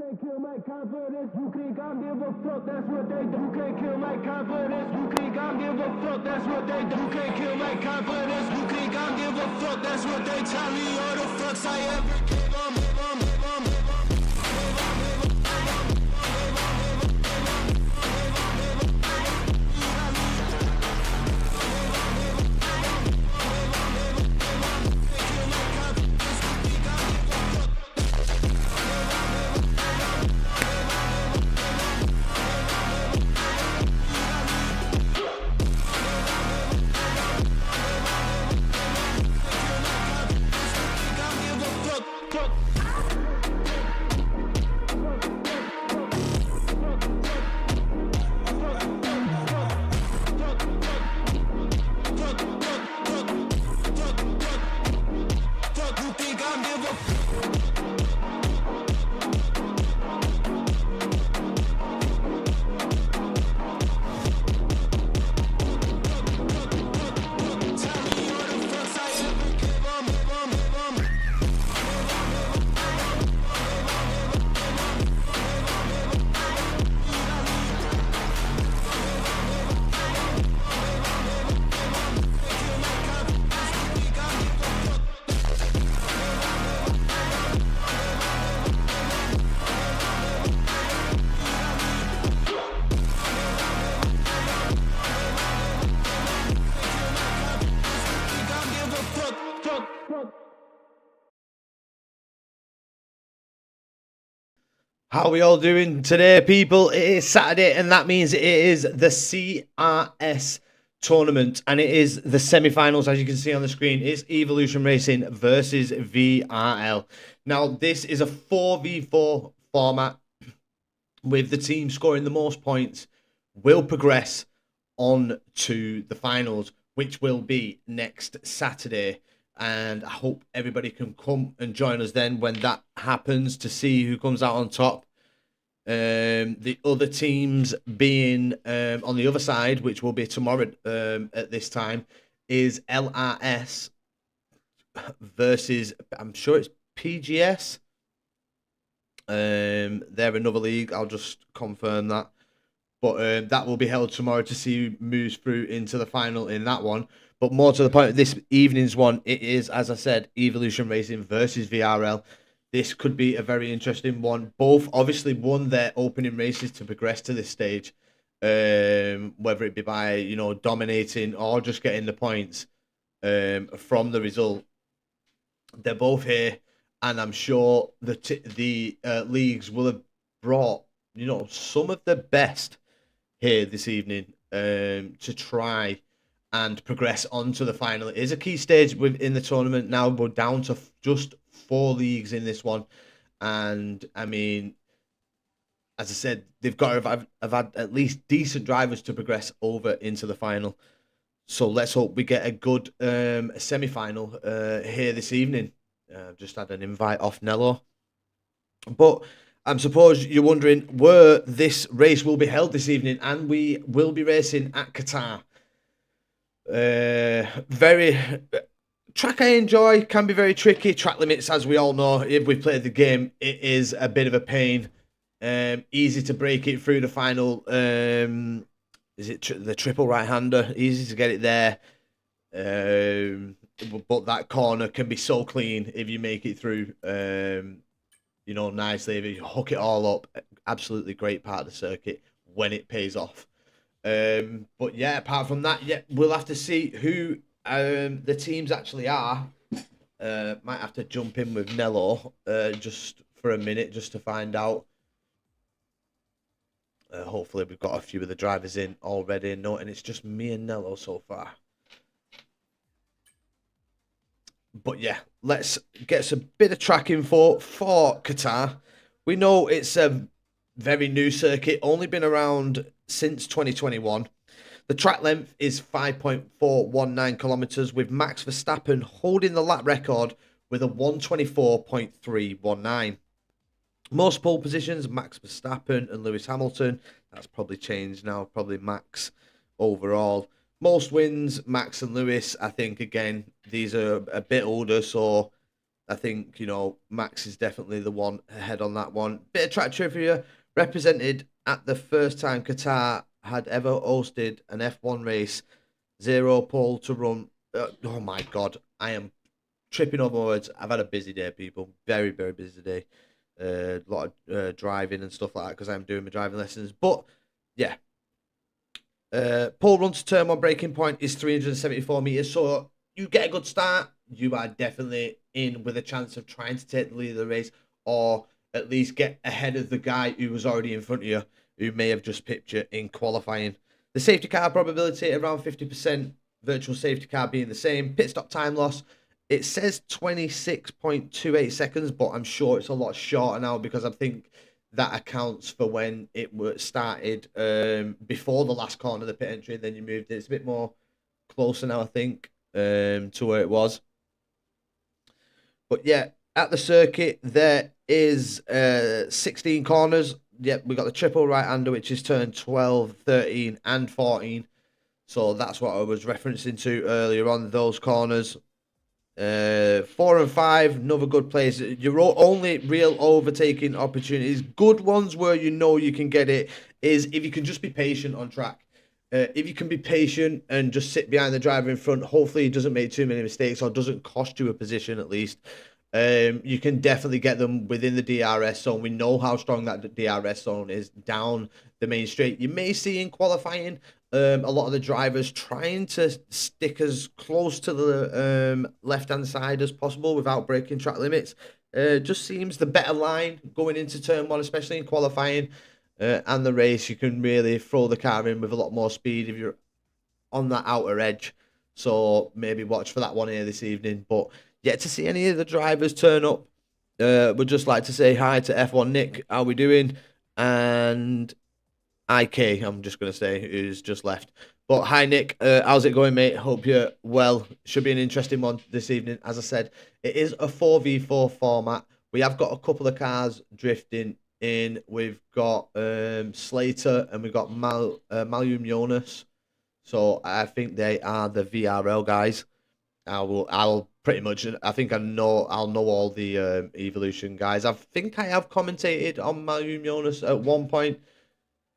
can't kill my confidence. You think I give a fuck? That's what they do. You can't kill my confidence. You think I give a fuck? That's what they do. You can't kill my confidence. You think I give a fuck? That's what they tell me. All the fucks I ever give. How are we all doing today, people? It is Saturday, and that means it is the CRS tournament, and it is the semi-finals, as you can see on the screen. It's Evolution Racing versus VRL. Now, this is a 4v4 format, with the team scoring the most points will progress on to the finals, which will be next Saturday. And I hope everybody can come and join us then when that happens to see who comes out on top. The other teams being on the other side, which will be tomorrow at this time, is LRS versus, I'm sure it's PGS. They're another league. I'll just confirm that. But that will be held tomorrow to see who moves through into the final in that one. But more to the point, this evening's one, it is, as I said, Evolution Racing versus VRL. This could be a very interesting one. Both obviously won their opening races to progress to this stage, whether it be by, dominating or just getting the points from the result. They're both here, and I'm sure the leagues will have brought, some of the best here this evening to try and progress on to the final. It is a key stage within the tournament now. We're down to just 4 leagues in this one. And, I mean, as I said, they've got to have had at least decent drivers to progress over into the final. So let's hope we get a good semi-final here this evening. I've just had an invite off Nello. But I suppose you're wondering where this race will be held this evening. And we will be racing at Qatar. Very track I enjoy, can be very tricky. Track limits, as we all know, if we played the game, it is a bit of a pain. Easy to break it through the final. Is it the triple right-hander? Easy to get it there. But that corner can be so clean if you make it through. Nicely. If you hook it all up, absolutely great part of the circuit when it pays off. But yeah, apart from that, we'll have to see who the teams actually are. Might have to jump in with Nello just for a minute just to find out. Hopefully we've got a few of the drivers in already. No, and it's just me and Nello so far. But yeah, let's get a bit of track info for Qatar. We know it's a very new circuit, only been around since 2021. The track length is 5.419 kilometers, with Max Verstappen holding the lap record with a 124.319. Most pole positions, Max Verstappen and Lewis Hamilton. That's probably changed now, probably Max overall. Most wins, Max and Lewis. I think, again, these are a bit older, so I think, Max is definitely the one ahead on that one. Bit of track trivia. Represented at the first time Qatar had ever hosted an F1 race. 0 pole to run. Oh my God. I am tripping over words. I've had a busy day, people. Very, very busy day. A lot of driving and stuff like that because I'm doing my driving lessons. But, yeah. Pole run to turn one breaking point is 374 meters. So you get a good start. You are definitely in with a chance of trying to take the lead of the race or at least get ahead of the guy who was already in front of you, who may have just pipped you in qualifying. The safety car probability around 50%, virtual safety car being the same. Pit stop time loss, it says 26.28 seconds, but I'm sure it's a lot shorter now because I think that accounts for when it started before the last corner of the pit entry, and then you moved it. It's a bit more closer now, I think, to where it was. But yeah, at the circuit, there is 16 corners. Yep, we got the triple right-hander, which is turn 12, 13, and 14. So that's what I was referencing to earlier on, those corners. 4 and 5, another good place. Your only real overtaking opportunities, good ones where you can get it, is if you can just be patient on track. If you can be patient and just sit behind the driver in front, hopefully he doesn't make too many mistakes or doesn't cost you a position at least. You can definitely get them within the DRS zone. We know how strong that DRS zone is down the main straight. You may see in qualifying a lot of the drivers trying to stick as close to the left-hand side as possible without breaking track limits. Just seems the better line going into turn one, especially in qualifying and the race. You can really throw the car in with a lot more speed if you're on that outer edge. So maybe watch for that one here this evening. But yet to see any of the drivers turn up. Would just like to say hi to F1 Nick. How we doing? And IK, I'm just going to say, who's just left. But hi, Nick. How's it going, mate? Hope you're well. Should be an interesting one this evening. As I said, it is a 4v4 format. We have got a couple of cars drifting in. We've got Slater and we've got Malum Jonas. So I think they are the VRL guys. I'll pretty much, I think I'll know all the Evolution guys. I think I have commentated on Malum Jonas at one point.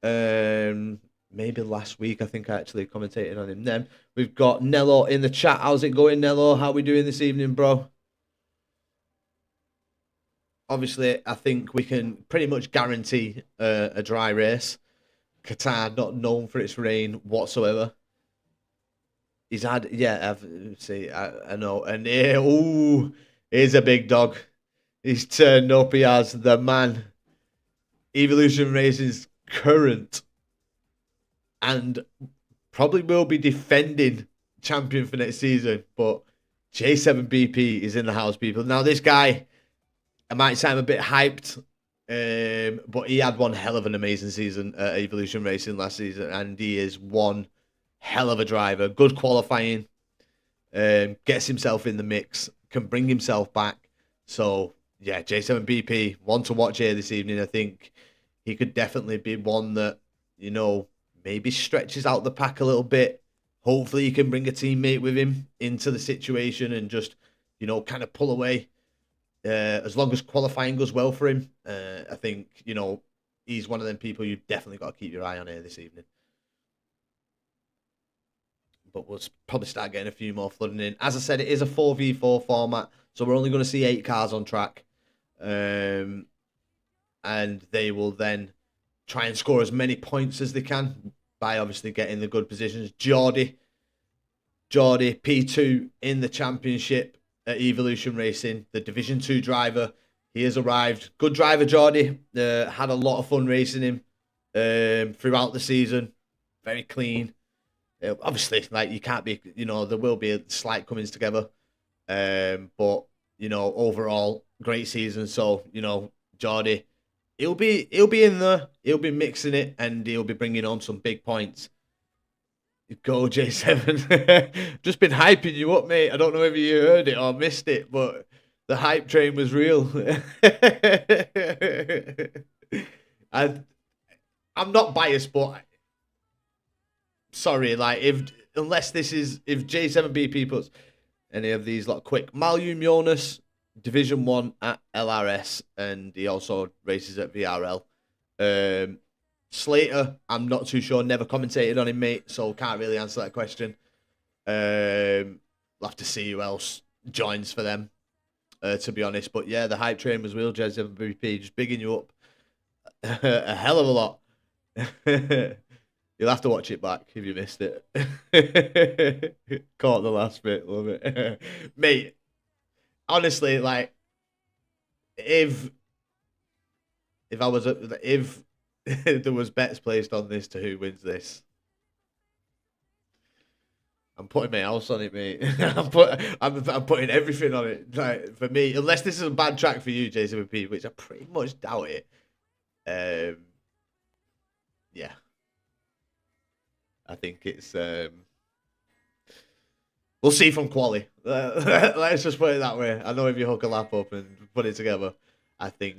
Maybe last week I think I actually commentated on him then. We've got Nello in the chat. How's it going, Nello? How we doing this evening, bro? Obviously, I think we can pretty much guarantee a dry race. Qatar not known for its rain whatsoever. He's had, yeah, I know. And here's a big dog. He's turned up. He has the man. Evolution Racing's current and probably will be defending champion for next season. But J7BP is in the house, people. Now, this guy, I might say I'm a bit hyped, but he had one hell of an amazing season at Evolution Racing last season, and he is one hell of a driver. Good qualifying, gets himself in the mix, can bring himself back. So yeah, J7BP, one to watch here this evening. I think he could definitely be one that, maybe stretches out the pack a little bit. Hopefully he can bring a teammate with him into the situation and just, kind of pull away. As long as qualifying goes well for him, I think, he's one of them people you definitely got to keep your eye on here this evening. But we'll probably start getting a few more flooding in. As I said, it is a 4v4 format, so we're only going to see 8 cars on track. And they will then try and score as many points as they can by obviously getting the good positions. Jordy, P2 in the championship at Evolution Racing, the Division 2 driver. He has arrived. Good driver, Jordy. Had a lot of fun racing him throughout the season. Very clean. Obviously, you can't be, there will be a slight comings together. But, overall, great season. So, Jordy, he'll be in there. He'll be mixing it, and he'll be bringing on some big points. Go, J7. Just been hyping you up, mate. I don't know if you heard it or missed it, but the hype train was real. I'm not biased, but sorry, unless this is, if J7BP puts any of these quick. Malum Jonas, Division 1 at LRS, and he also races at VRL. Slater, I'm not too sure. Never commentated on him, mate, so can't really answer that question. We'll have to see who else joins for them, to be honest. But yeah, the hype train was Will Jez MVP, just bigging you up a hell of a lot. You'll have to watch it back if you missed it. Caught the last bit, love it. Mate, honestly, like, if if there was bets placed on this to who wins this, I'm putting my house on it, mate. I'm putting everything on it. Like, for me, unless this is a bad track for you, JCVP, which I pretty much doubt it. Yeah, I think it's. We'll see from quali. Let's just put it that way. I know if you hook a lap up and put it together, I think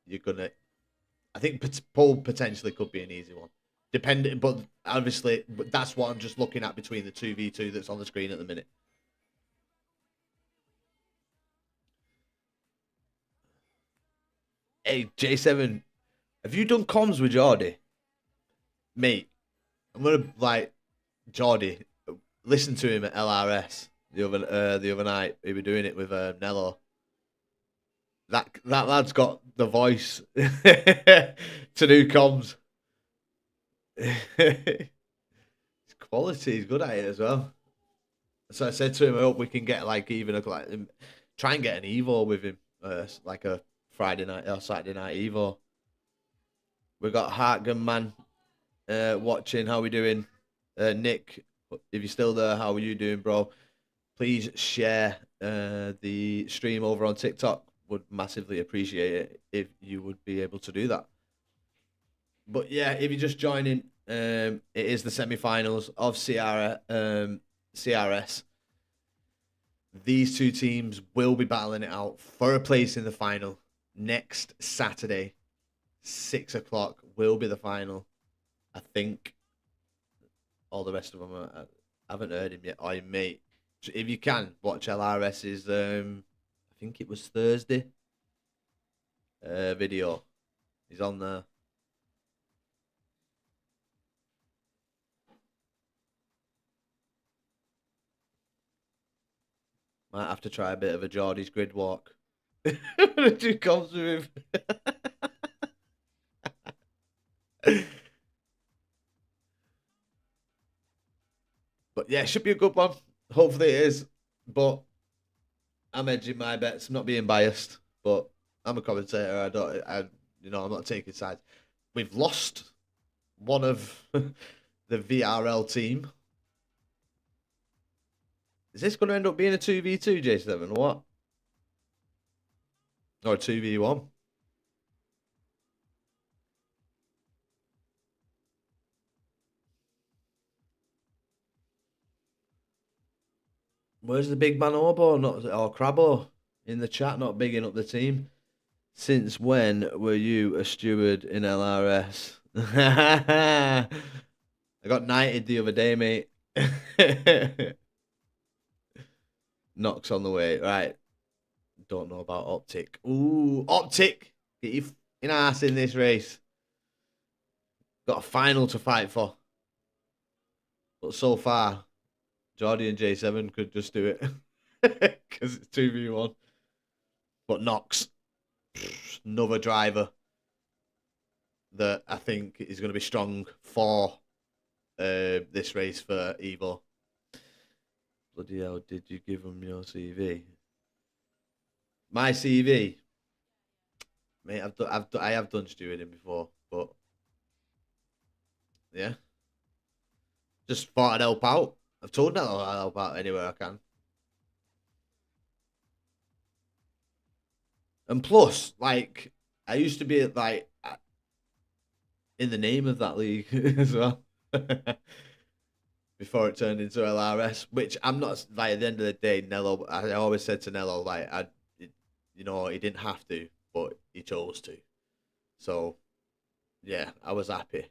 you're gonna. I think pole potentially could be an easy one. Depending, but obviously, that's what I'm just looking at between the 2v2 that's on the screen at the minute. Hey, J7, have you done comms with Jordy? Mate, I'm gonna, like, Jordy, listen to him at LRS the other night. He was doing it with Nello. That lad's got the voice to do comms. It's quality. He's good at it as well. So I said to him, I hope we can get like even try and get an Evo with him, like a Friday night or Saturday night Evo. We got Hartgun man watching. How we doing, Nick? If you're still there, how are you doing, bro? Please share the stream over on TikTok. Would massively appreciate it if you would be able to do that. But yeah, if you're just joining, it is the semi-finals of CRS. These two teams will be battling it out for a place in the final next Saturday. 6 o'clock will be the final. I think all the rest of them I haven't heard him yet. I mate, if you can watch LRS's, I think it was Thursday video. He's on there. Might have to try a bit of a Geordie's grid walk. Two comes with him. But yeah, it should be a good one. Hopefully it is. But I'm edging my bets. I'm not being biased, but I'm a commentator. I'm not taking sides. We've lost one of the VRL team. Is this going to end up being a 2v2, J7, or what? Or a 2v1? Where's the big man Orbo? Or Crabbo in the chat, not bigging up the team. Since when were you a steward in LRS? I got knighted the other day, mate. Knocks on the way. Right. Don't know about Optic. Ooh, Optic. Get your fucking ass in this race. Got a final to fight for. But so far, Jordy and J7 could just do it. Because it's 2v1. But Knox, another driver that I think is going to be strong for this race for Evo. Bloody hell, did you give him your CV? My CV? Mate, I have done stewarding before, but yeah. Just thought I'd help out. I've told Nello I'll help out anywhere I can. And plus, like, I used to be like in the name of that league as well. Before it turned into LRS, which I'm not, like, at the end of the day, Nello, I always said to Nello, like, he didn't have to, but he chose to. So, yeah, I was happy.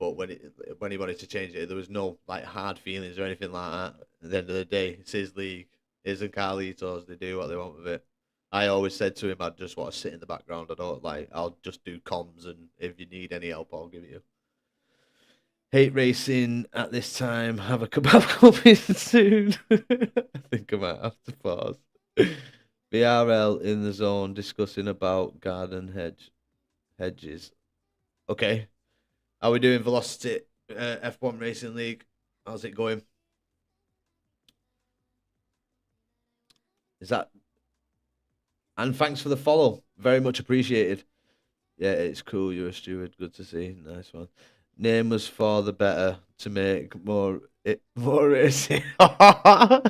But when he wanted to change it, there was no, like, hard feelings or anything like that. At the end of the day, it's his league. His and Carlitos, they do what they want with it. I always said to him, I just want to sit in the background. I don't like. I'll just do comms, and if you need any help, I'll give it you. Hate racing at this time. Have a kebab coming soon. I think I might have to pause. VRL in the zone discussing about garden hedges. Okay. How are we doing, Velocity F1 Racing League? How's it going? Is that... And thanks for the follow. Very much appreciated. Yeah, it's cool. You're a steward. Good to see. Nice one. Name was for the better to make more racing. I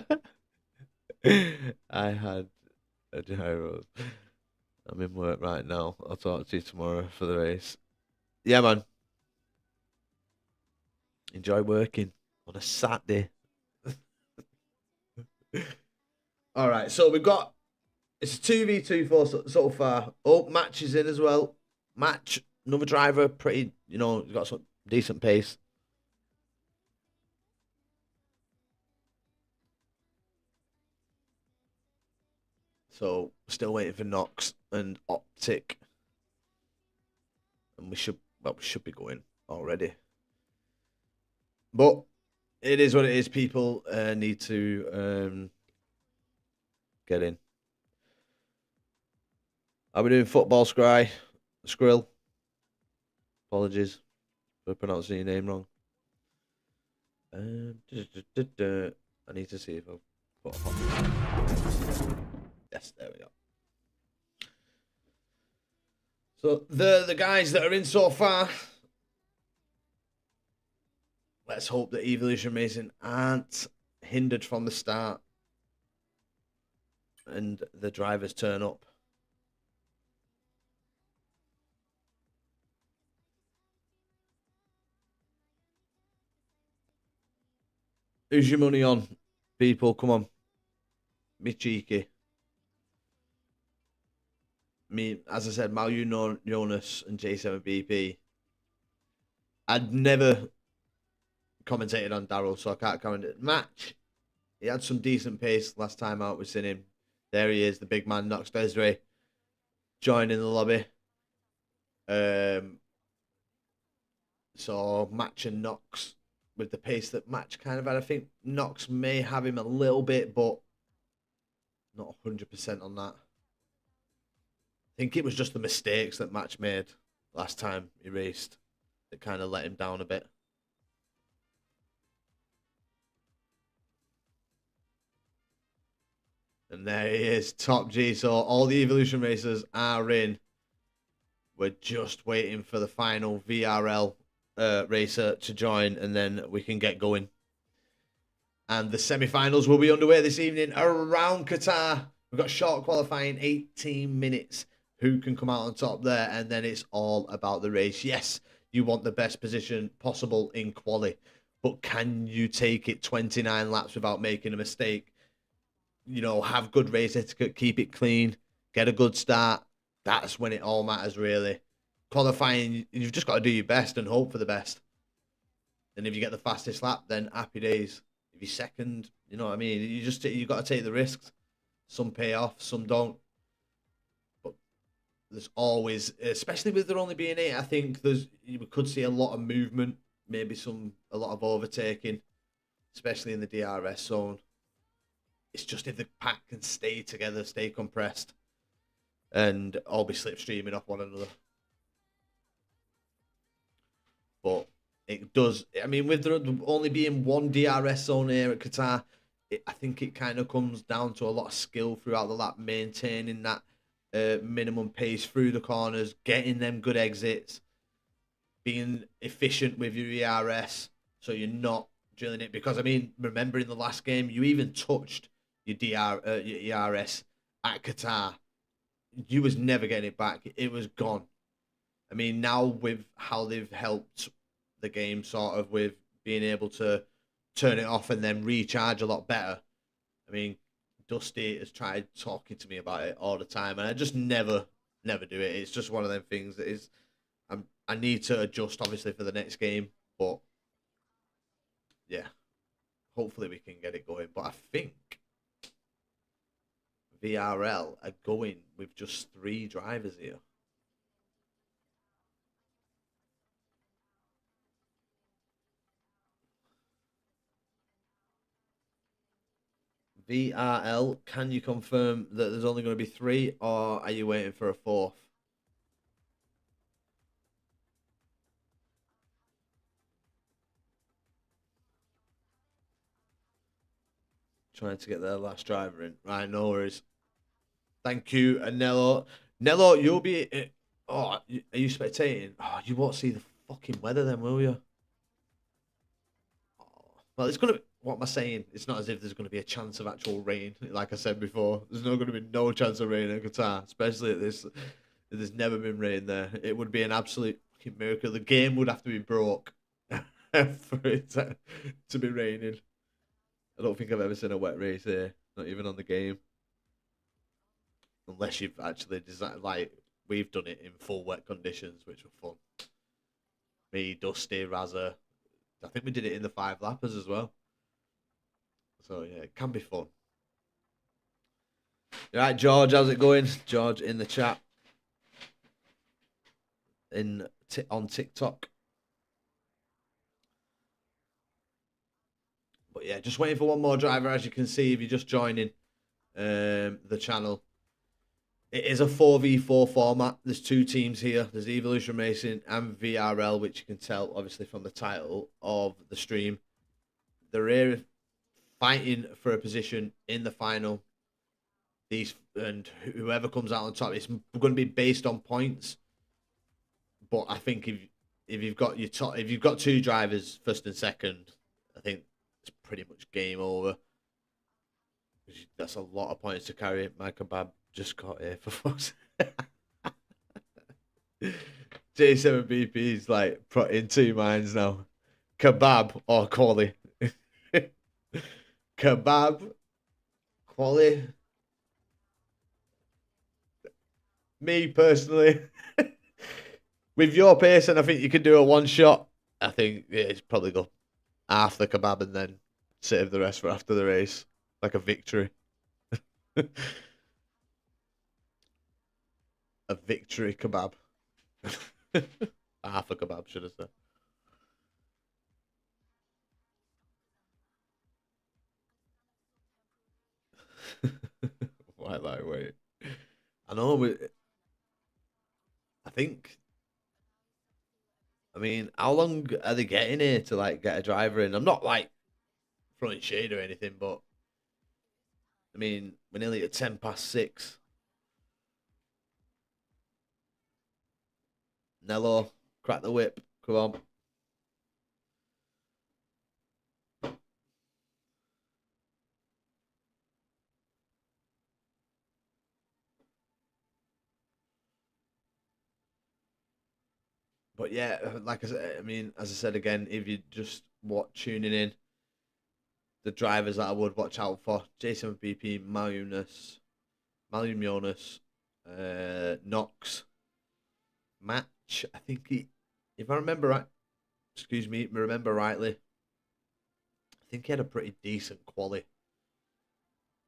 had a gyro. I'm in work right now. I'll talk to you tomorrow for the race. Yeah, man. Enjoy working on a Saturday. All right, so we've got... It's a 2v2 so far. Oh, Match is in as well. Match, another driver, pretty, he's got some decent pace. So, still waiting for Knox and Optic. And we should be going already. But it is what it is. People need to get in. Are we doing football, Skrill? Apologies for pronouncing your name wrong. I need to see if I've put on. Yes, there we go. So the guys that are in so far. Let's hope that Evolution Racing aren't hindered from the start and the drivers turn up. Who's your money on, people? Come on. Be cheeky. Me, as I said, Malu Jonas and J7BP. I'd never commentated on Daryl, so I can't comment it. Match. He had some decent pace last time out. We've seen him. There he is, the big man, Knox Desiree, joining the lobby. So Match and Knox with the pace that Match kind of had. I think Knox may have him a little bit, but not 100% on that. I think it was just the mistakes that Match made last time he raced that kind of let him down a bit. And there he is, Top G. So all the Evolution racers are in. We're just waiting for the final VRL racer to join, and then we can get going. And the semi-finals will be underway this evening around Qatar. We've got short qualifying, 18 minutes. Who can come out on top there? And then it's all about the race. Yes, you want the best position possible in quali, but can you take it 29 laps without making a mistake? Have good race etiquette, keep it clean, get a good start. That's when it all matters, really. Qualifying, you've just got to do your best and hope for the best. And if you get the fastest lap, then happy days. If you're second, you know what I mean? You've got to take the risks. Some pay off, some don't. But there's always, especially with there only being 8, I think we could see a lot of movement, maybe a lot of overtaking, especially in the DRS zone. It's just if the pack can stay together, stay compressed, and all be slipstreaming off one another. But it does. I mean, with there only being one DRS zone here at Qatar, I think it kind of comes down to a lot of skill throughout the lap, maintaining that minimum pace through the corners, getting them good exits, being efficient with your ERS, so you're not drilling it. Because, I mean, remember in the last game, you even touched your ERS at Qatar. You was never getting it back. It was gone. I mean, now with how they've helped the game sort of with being able to turn it off and then recharge a lot better. I mean, Dusty has tried talking to me about it all the time, and I just never do it. It's just one of them things that is, I need to adjust obviously for the next game, but yeah, hopefully we can get it going. But I think VRL are going with just 3 drivers here. VRL, can you confirm that there's only going to be 3, or are you waiting for a 4th? Trying to get their last driver in. Right, no worries. Thank you, Nello. Nello, you'll be... Oh, are you spectating? Oh, you won't see the fucking weather then, will you? Oh, well, it's going to... What am I saying? It's not as if there's going to be a chance of actual rain. Like I said before, there's not going to be no chance of rain in Qatar, especially at this. There's never been rain there. It would be an absolute fucking miracle. The game would have to be broke for it to be raining. I don't think I've ever seen a wet race here, not even on the game. Unless you've actually designed, like, we've done it in full wet conditions, which were fun. Me, Dusty, Razza. I think we did it in the 5 lappers as well. So, yeah, it can be fun. All right, George, how's it going? George in the chat. On TikTok. But yeah, just waiting for one more driver, as you can see, if you're just joining the channel. It is a 4v4 format. There's 2 teams here. There's Evolution Racing and VRL, which you can tell, obviously, from the title of the stream. They're here fighting for a position in the final. And whoever comes out on top, it's going to be based on points. But I think if you've got your top, if you've got 2 drivers, first and second, I think it's pretty much game over. That's a lot of points to carry. My kebab just got here for fuck's J7BP is like in 2 minds now. Kebab or quali? Kebab, quali. Me personally, with your pace, and I think you can do a 1 shot. I think it's probably go half the kebab and then save the rest for after the race, like a victory. A victory kebab. Half a kebab, should I say. Why lightweight? I know, I think... I mean, how long are they getting here to, like, get a driver in? I'm not, like, throwing shade or anything, but... I mean, we're nearly at 6:10. Nello, crack the whip. Come on. But yeah, like I said, I mean, as I said again, if you just tuning in, the drivers that I would watch out for: J7BP, Malumianis, Knox, Match. I think if I remember right, remember rightly, I think he had a pretty decent quali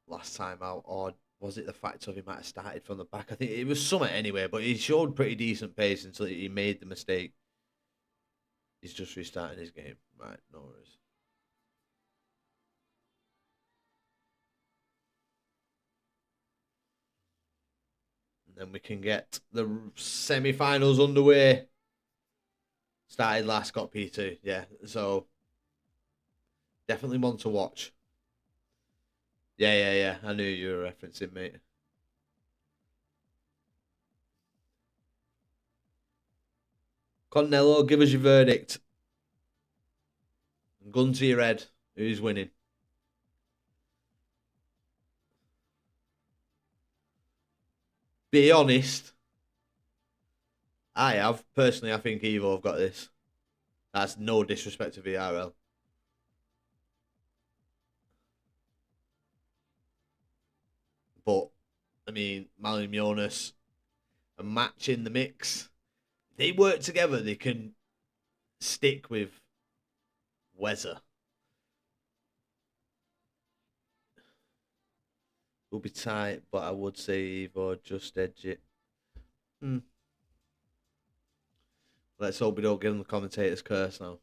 last time out, or was it the fact of he might have started from the back? I think it was something anyway, but he showed pretty decent pace until he made the mistake. He's just restarting his game. Right, no worries. And then we can get the semi-finals underway. Started last, got P2. Yeah, so definitely one to watch. Yeah. I knew you were referencing, mate. Connello, give us your verdict. Gun to your head. Who's winning? Be honest. I have. Personally, I think Evo have got this. That's no disrespect to VRL. But, I mean, Malumianis, a Match in the mix. They work together. They can stick with Wezza. Will be tight, but I would say Evo just edge it. Let's hope we don't give them the commentator's curse now.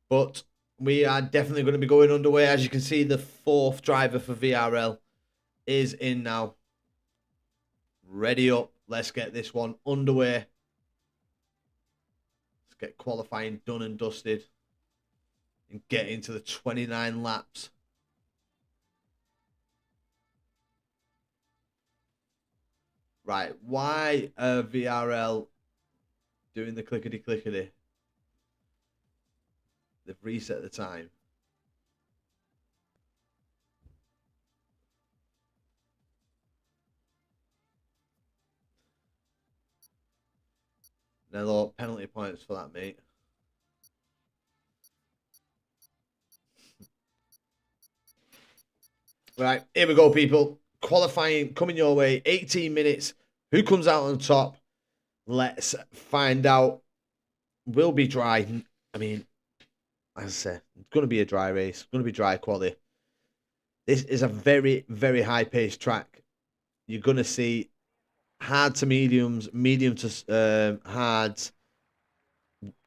But we are definitely going to be going underway. As you can see, the fourth driver for VRL is in now. Ready up. Let's get this one underway. Let's get qualifying done and dusted. And get into the 29 laps. Right, why VRL doing the clickety-clickety? They've reset the time. Nello, penalty points for that, mate. Right, here we go, people. Qualifying coming your way. 18 minutes. Who comes out on top? Let's find out. Will be dry. I mean, as I said, it's going to be a dry race. It's going to be dry quality. This is a very, very high-paced track. You're going to see hard to mediums, medium to hards.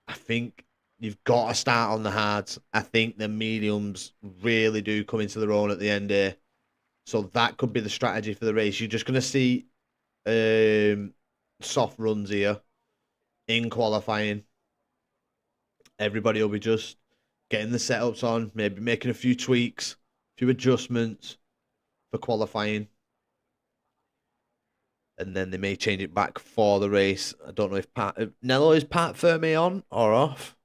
I think you've got to start on the hards. I think the mediums really do come into their own at the end here. So that could be the strategy for the race. You're just going to see soft runs here in qualifying. Everybody will be just getting the setups on, maybe making a few tweaks, a few adjustments for qualifying. And then they may change it back for the race. I don't know if Nello, is Pat Fermi on or off?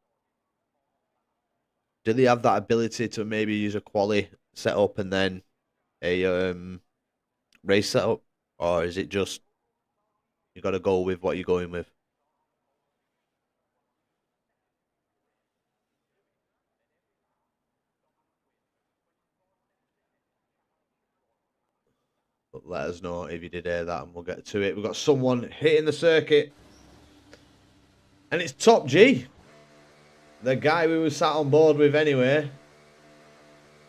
Do they have that ability to maybe use a quali setup and then a race setup? Or is it just you got to go with what you're going with? But let us know if you did hear that and we'll get to it. We've got someone hitting the circuit. And it's Top G. The guy we were sat on board with anyway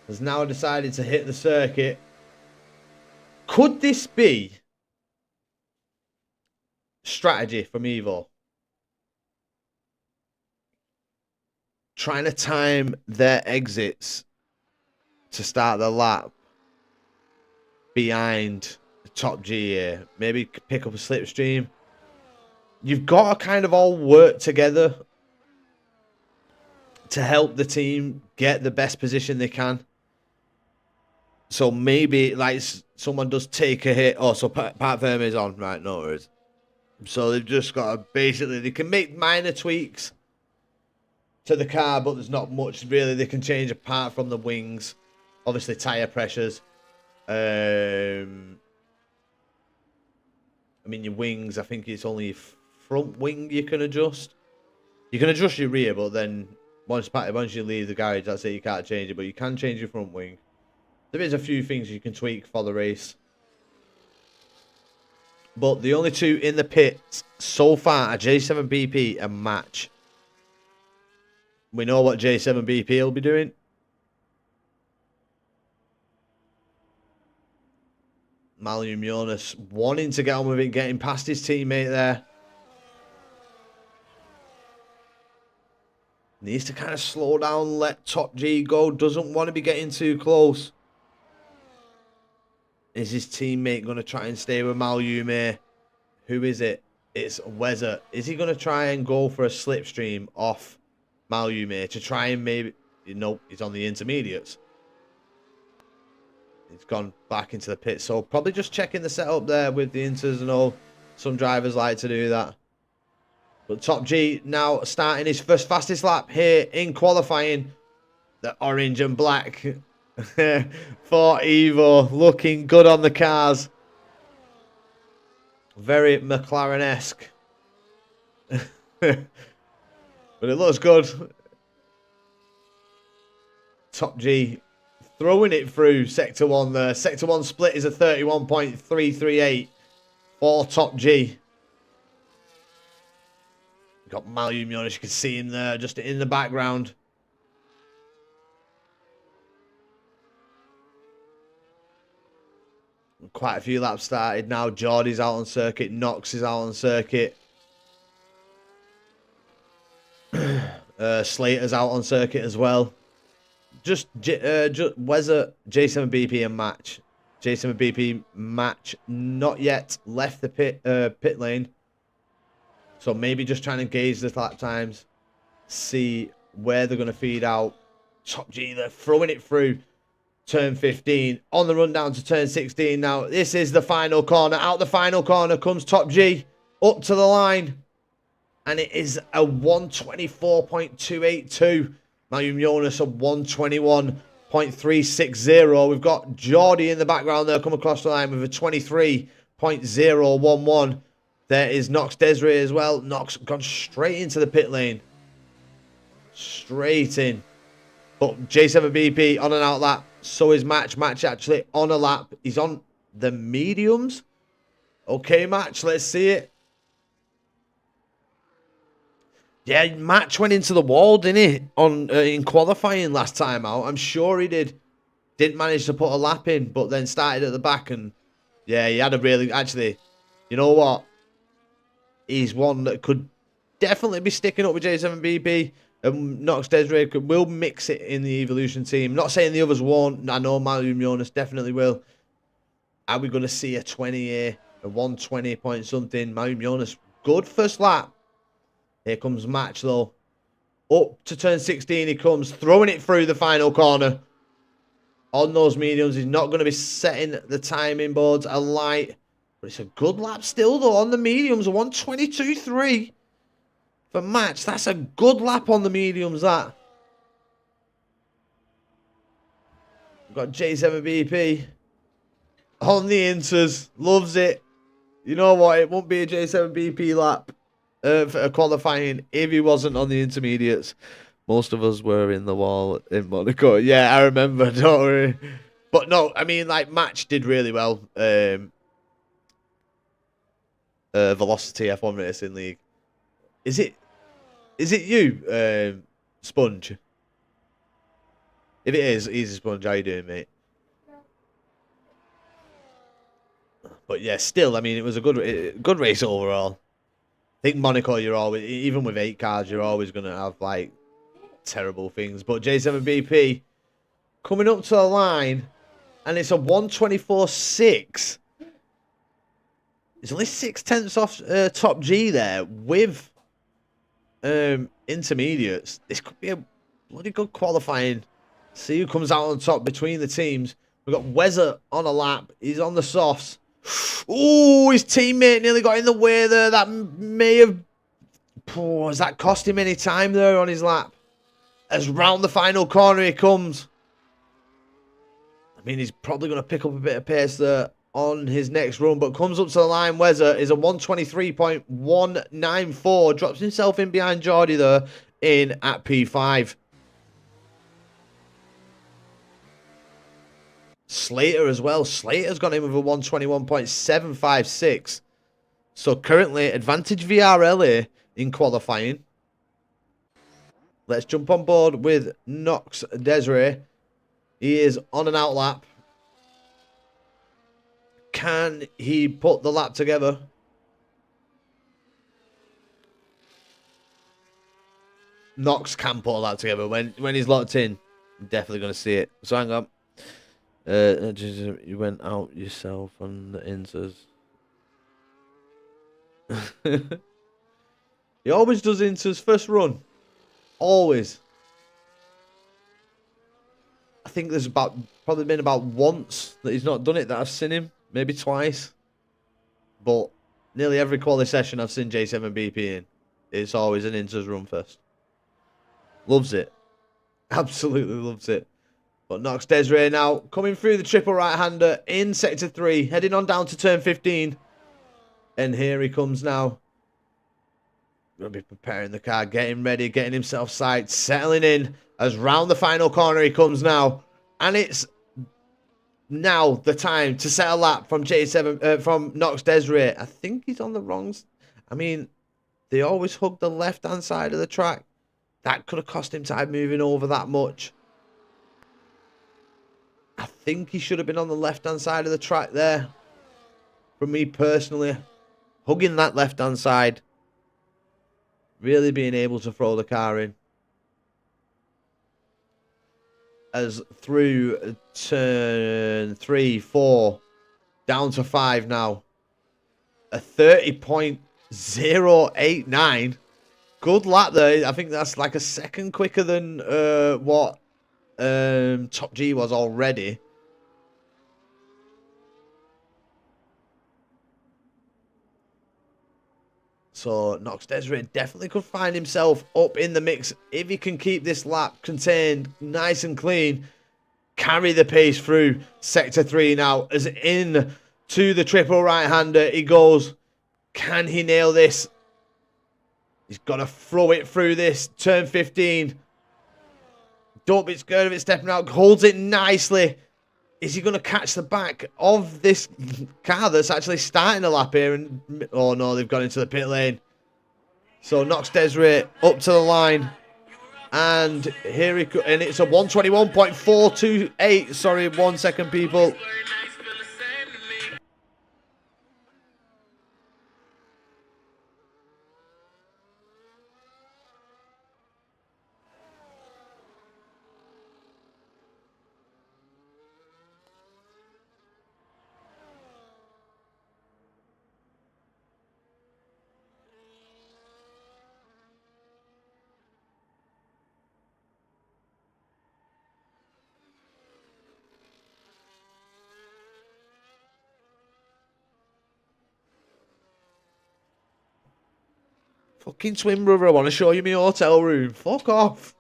has now decided to hit the circuit. Could this be strategy from Evo? Trying to time their exits to start the lap behind Top G here. Maybe pick up a slipstream. You've got to kind of all work together to help the team get the best position they can. So maybe like someone does take a hit. Oh, so Pat Fermi's on. Right, no worries. So they've just got to basically, they can make minor tweaks to the car, but there's not much really they can change apart from the wings. Obviously, tyre pressures. I mean, your wings, I think it's only front wing you can adjust. You can adjust your rear, but then once you leave the garage, that's it, you can't change it. But you can change your front wing. There is a few things you can tweak for the race. But the only two in the pits so far are J7BP and Match. We know what J7BP will be doing. Malum Jonas wanting to get on with it, getting past his teammate there. Needs to kind of slow down, let Top G go. Doesn't want to be getting too close. Is his teammate going to try and stay with Malume? Who is it? It's Wezzer. Is he going to try and go for a slipstream off Malume to try and maybe... Nope, he's on the intermediates. He's gone back into the pit. So probably just checking the setup there with the inters and all. Some drivers like to do that. But Top G now starting his first fastest lap here in qualifying. The orange and black for Evo. Looking good on the cars. Very McLaren-esque. But it looks good. Top G throwing it through Sector 1 there. Sector 1 split is a 31.338 for Top G. We've got Malum Jonas, you can see him there just in the background. quite a few laps started now. Geordie's out on circuit. Knox is out on circuit. Slater's out on circuit as well. Just Wezza, J7BP and Match. J7BP Match not yet left the pit lane. So maybe just trying to gauge the lap times. See where they're going to feed out. Top G, they're throwing it through turn 15. On the run down to turn 16 now. This is the final corner. Out the final corner comes Top G. Up to the line. And it is a 124.282. Malum Jonas a 121.360. We've got Geordie in the background there come across the line with a 23.011. There is Knox Desiree as well. Knox gone straight into the pit lane. Straight in. But J7BP on an out lap. So is Match. Match actually on a lap. He's on the mediums. Okay, Match. Let's see it. Yeah, Match went into the wall, didn't he? In qualifying last time out. I'm sure he did. Didn't manage to put a lap in, but then started at the back. And yeah, he had a really... Actually, you know what? He's one that could definitely be sticking up with J7BP. Knox Desiree will mix it in the Evolution team. Not saying the others won't. I know Malum Jonas definitely will. Are we going to see a 20 here? A 120 point something? Malum Jonas, good first lap. Here comes Match though. Up to turn 16 he comes. Throwing it through the final corner. On those mediums. He's not going to be setting the timing boards alight. But it's a good lap still though on the mediums. A 122.3. For Match, that's a good lap on the mediums, that. We've got J7BP on the inters. Loves it. You know what? It won't be a J7BP lap for qualifying if he wasn't on the intermediates. Most of us were in the wall in Monaco. Yeah, I remember. Don't worry. But no, I mean, like, Match did really well. Velocity F1 Racing League. Is it you, Sponge? If it is, Easy Sponge, how you doing, mate? But yeah, still, I mean, it was a good race overall. I think Monaco, you're always, even with 8 cars, you're always going to have, like, terrible things. But J7BP coming up to the line, and it's a 124.6. It's only 6/10 off Top G there with intermediates. This could be a bloody good qualifying. See who comes out on top between the teams. We've got Wezza on a lap. He's on the softs. Oh, his teammate nearly got in the way there. That may have... Oh, has that cost him any time there on his lap? As round the final corner he comes. I mean, he's probably going to pick up a bit of pace there on his next run, but comes up to the line. Wezza is a 123.194. Drops himself in behind Geordie there in at P5. Slater as well. Slater's got him with a 121.756. So currently advantage VRL here in qualifying. Let's jump on board with Knox Desiree. He is on an out lap. Can he put the lap together? Knox can put a lap together. When he's locked in, I'm definitely going to see it. So hang on. You went out yourself on the inters. He always does inters first run. Always. I think there's probably been about once that he's not done it that I've seen him. Maybe twice. But nearly every quali session I've seen J7BP in, it's always an inters run first. Loves it. Absolutely loves it. But Knox Desiree now coming through the triple right-hander in Sector 3. Heading on down to turn 15. And here he comes now. Going to be preparing the car, getting ready, getting himself psyched, settling in as round the final corner he comes now. And it's now the time to set a lap from from Knox Desiree. I think he's on the wrong... I mean, they always hug the left-hand side of the track. That could have cost him time moving over that much. I think he should have been on the left-hand side of the track there. from me personally. Hugging that left-hand side. Really being able to throw the car in. As through turn 3, 4, down to 5 now. A 30.089. Good lap there. I think that's like a second quicker than what Top G was already. So Nox Desiree definitely could find himself up in the mix if he can keep this lap contained, nice and clean. Carry the pace through Sector 3 now. As in to the triple right-hander he goes. Can he nail this? He's got to throw it through this. Turn 15. Don't be scared of it stepping out. Holds it nicely. Is he going to catch the back of this car that's actually starting a lap here? And oh no, they've gone into the pit lane. So Nox Desiree up to the line. And here he goes. And it's a 121.428. Sorry, 1 second, people. Fucking twin brother, I want to show you my hotel room. Fuck off.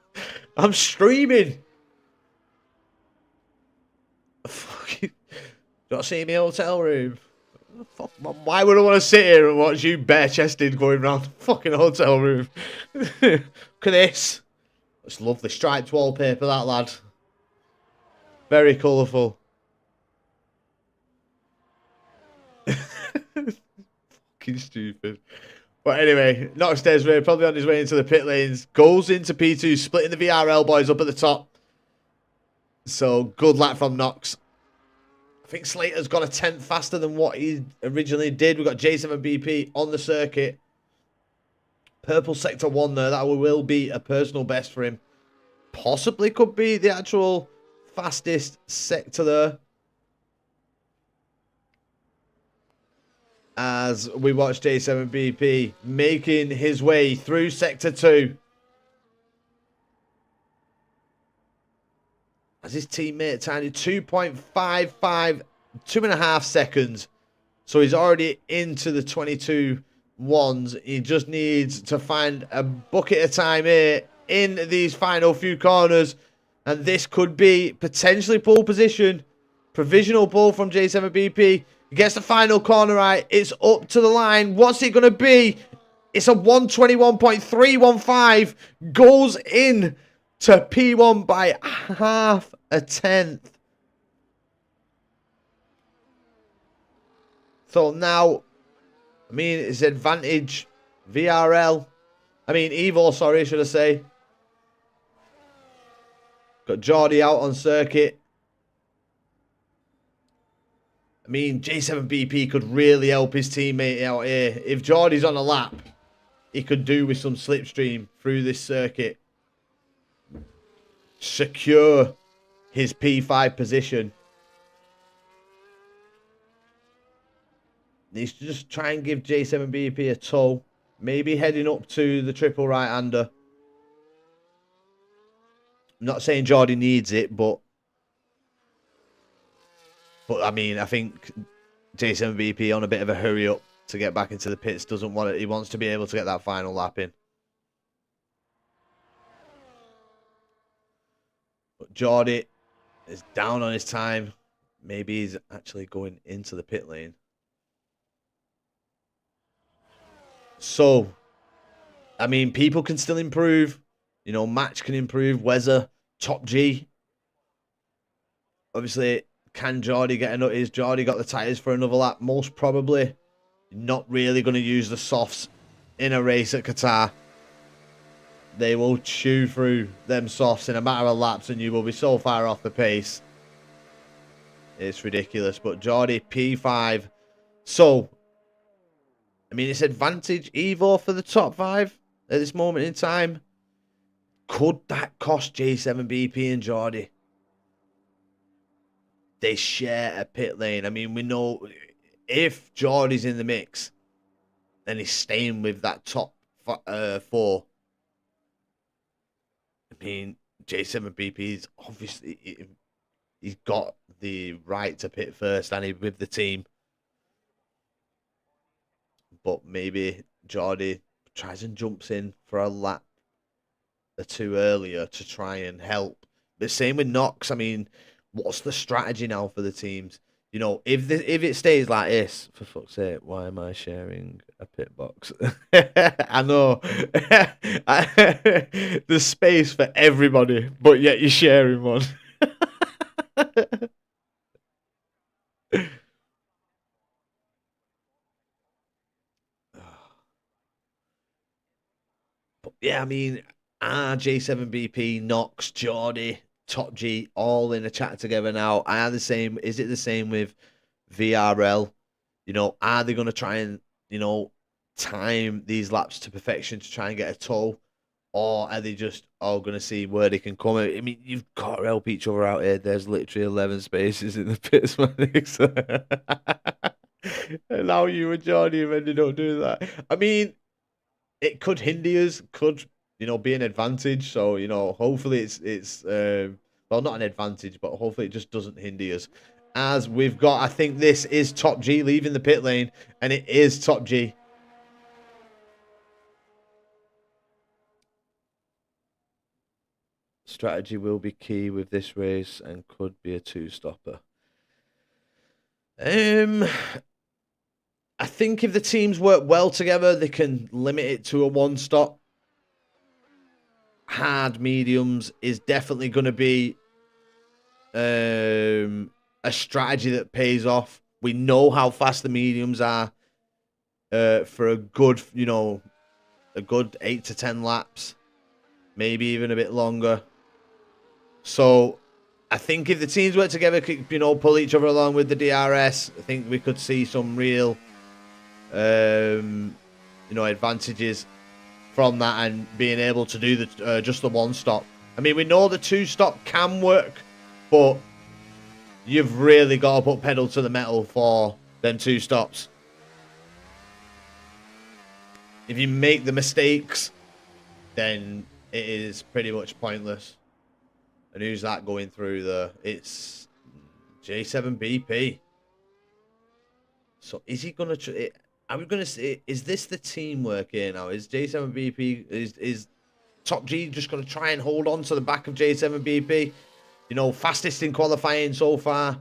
I'm streaming. Fucking, don't see my hotel room. Fuck, why would I want to sit here and watch you bare-chested going around the fucking hotel room? Look at this. Just love the striped wallpaper, that lad. Very colourful. Fucking stupid. But anyway, Nox Desiree probably on his way into the pit lanes. Goes into P2, splitting the VRL boys up at the top. So, good lap from Nox. I think Slater's got a 10th faster than what he originally did. We've got J7BP on the circuit. Purple Sector 1 there. That will be a personal best for him. Possibly could be the actual fastest sector there. As we watch J7BP making his way through Sector 2. As his teammate Tiny 2.55, 2.5 seconds. So he's already into the 22 ones. He just needs to find a bucket of time here in these final few corners. And this could be potentially pole position. Provisional pole from J7BP. He gets the final corner right. It's up to the line. What's it going to be? It's a 121.315. Goes in to P1 by half a tenth. So now, I mean, it's advantage VRL. I mean, Evo, sorry, should I say. Got Jordy out on circuit. I mean, J7BP could really help his teammate out here. If Jordy's on a lap, he could do with some slipstream through this circuit. Secure his P5 position. Needs to just try and give J7BP a tow. Maybe heading up to the triple right-hander. I'm not saying Jordy needs it, but I mean, I think J7BP on a bit of a hurry up to get back into the pits. Doesn't want it. He wants to be able to get that final lap in. But Jordy is down on his time. Maybe he's actually going into the pit lane. So, I mean, people can still improve. You know, Match can improve. Weather, Top G. Obviously, can Jordy get another? Is Jordy got the tyres for another lap? Most probably. Not really going to use the softs in a race at Qatar. They will chew through them softs in a matter of laps and you will be so far off the pace. It's ridiculous. But Jordy, P5, So, I mean, it's advantage Evo for the top 5 at this moment in time. Could that cost J7BP and Geordie? They share a pit lane. I mean, we know if Geordie's in the mix and he's staying with that top 4, I mean, J7BP's obviously, he's got the right to pit first and he's with the team. But maybe Geordie tries and jumps in for a lap or 2 earlier to try and help. The same with Knox. I mean, what's the strategy now for the teams? You know, if it stays like this, for fuck's sake, why am I sharing a pit box? I know. There's space for everybody, but yet you're sharing one. But yeah, I mean, J7BP, Knox, Geordie, Top G, all in a chat together now. Are the same? Is it the same with VRL? You know, are they going to try and, you know, time these laps to perfection to try and get a tow? Or are they just all going to see where they can come? I mean, you've got to help each other out here. There's literally 11 spaces in the pits, man. And now you and Johnny when they don't do that. I mean, it could hinder us, could, you know, be an advantage. So, you know, hopefully it's well, not an advantage, but hopefully it just doesn't hinder us. As we've got, I think this is Top G leaving the pit lane, and it is Top G. Strategy will be key with this race and could be a 2-stopper. I think if the teams work well together, they can limit it to a 1-stop. Hard mediums is definitely going to be a strategy that pays off. We know how fast the mediums are for a good, you know, a good 8 to 10 laps, maybe even a bit longer. So I think if the teams work together, you know, pull each other along with the DRS, I think we could see some real, you know, advantages from that and being able to do the just the 1-stop. I mean, we know the 2-stop can work, but you've really got to put pedal to the metal for them 2 stops. If you make the mistakes, then it is pretty much pointless. And who's that going through there? It's J7BP. So is he going to... Are we going to say... Is this the teamwork here now? Is J7BP... Is Top G just going to try and hold on to the back of J7BP? You know, fastest in qualifying so far.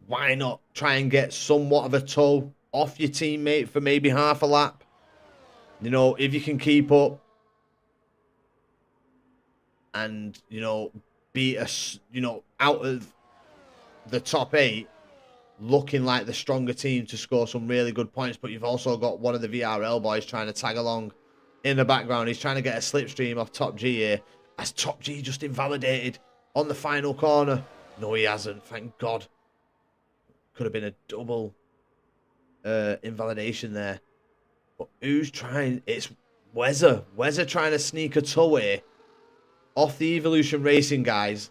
Why not try and get somewhat of a tow off your teammate for maybe half a lap? You know, if you can keep up. And, you know... be a, you know, out of the top 8, looking like the stronger team to score some really good points, but you've also got one of the VRL boys trying to tag along in the background. He's trying to get a slipstream off Top G here, as Top G just invalidated on the final corner. No, he hasn't, thank God. Could have been a double invalidation there. But who's trying? It's Wezzer. Wezzer trying to sneak a tow here off the Evolution Racing guys.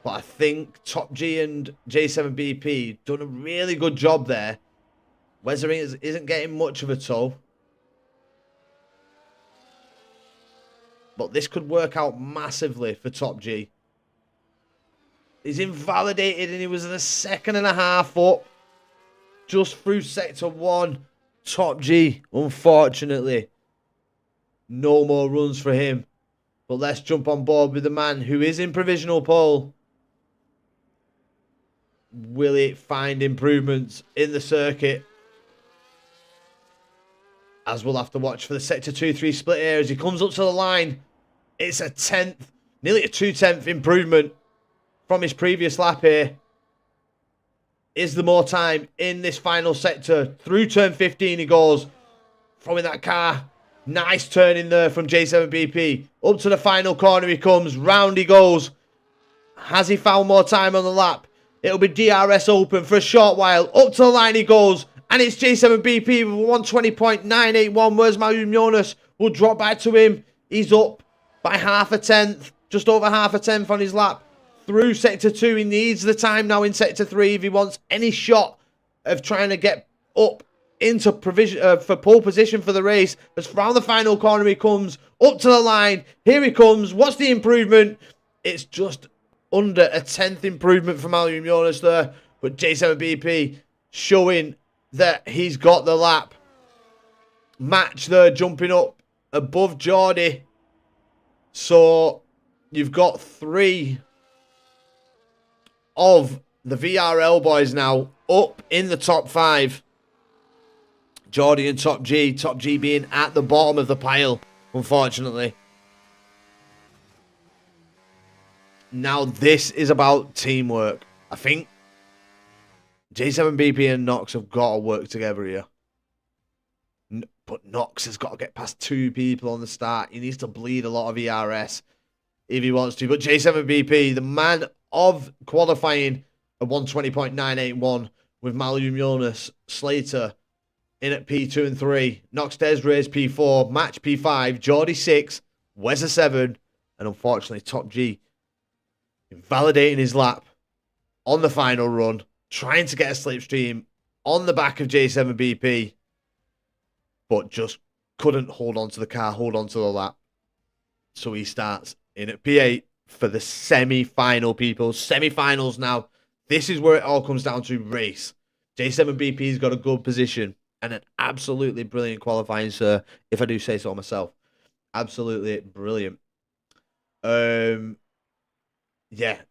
But I think Top G and J7BP done a really good job there. Wezzer isn't getting much of a tow. But this could work out massively for Top G. He's invalidated and he was in a 1.5 seconds up. Just through Sector 1. Top G, unfortunately. No more runs for him. But let's jump on board with the man who is in provisional pole. Will it find improvements in the circuit? As we'll have to watch for the Sector 2-3 split here as he comes up to the line. It's a 10th, nearly a 2/10 improvement from his previous lap here. Is there more time in this final sector? Through turn 15 he goes. Throwing that car. Nice turn in there from J7BP. Up to the final corner he comes. Round he goes. Has he found more time on the lap? It'll be DRS open for a short while. Up to the line he goes. And it's J7BP with 120.981. Where's Malum Jonas? Will drop back to him. He's up by half a tenth. Just over half a tenth on his lap. Through Sector 2. He needs the time now in Sector 3 if he wants any shot of trying to get up into provision for pole position for the race. As round the final corner he comes. Up to the line. Here he comes. What's the improvement? It's just under a 10th improvement from Malum Jonas there. But J7BP showing that he's got the lap. Match there, jumping up above Geordie. So you've got 3 of the VRL boys now up in the top 5. Geordie and Top G. Top G being at the bottom of the pile, unfortunately. Now this is about teamwork. I think J7BP and Nox have got to work together here. But Nox has got to get past 2 people on the start. He needs to bleed a lot of ERS if he wants to. But J7BP, the man of qualifying at 120.981 with Malum Jonas, Slater in at P2 and 3. Nox Desrays P4, Match P5, Geordie 6, Weza 7, and unfortunately Top G validating his lap on the final run, trying to get a slipstream on the back of J7BP, but just couldn't hold on to the car, hold on to the lap. So he starts in at P8 for the semi-final, people. Semi-finals now. This is where it all comes down to race. J7BP's got a good position and an absolutely brilliant qualifying, sir, if I do say so myself. Absolutely brilliant. Yeah.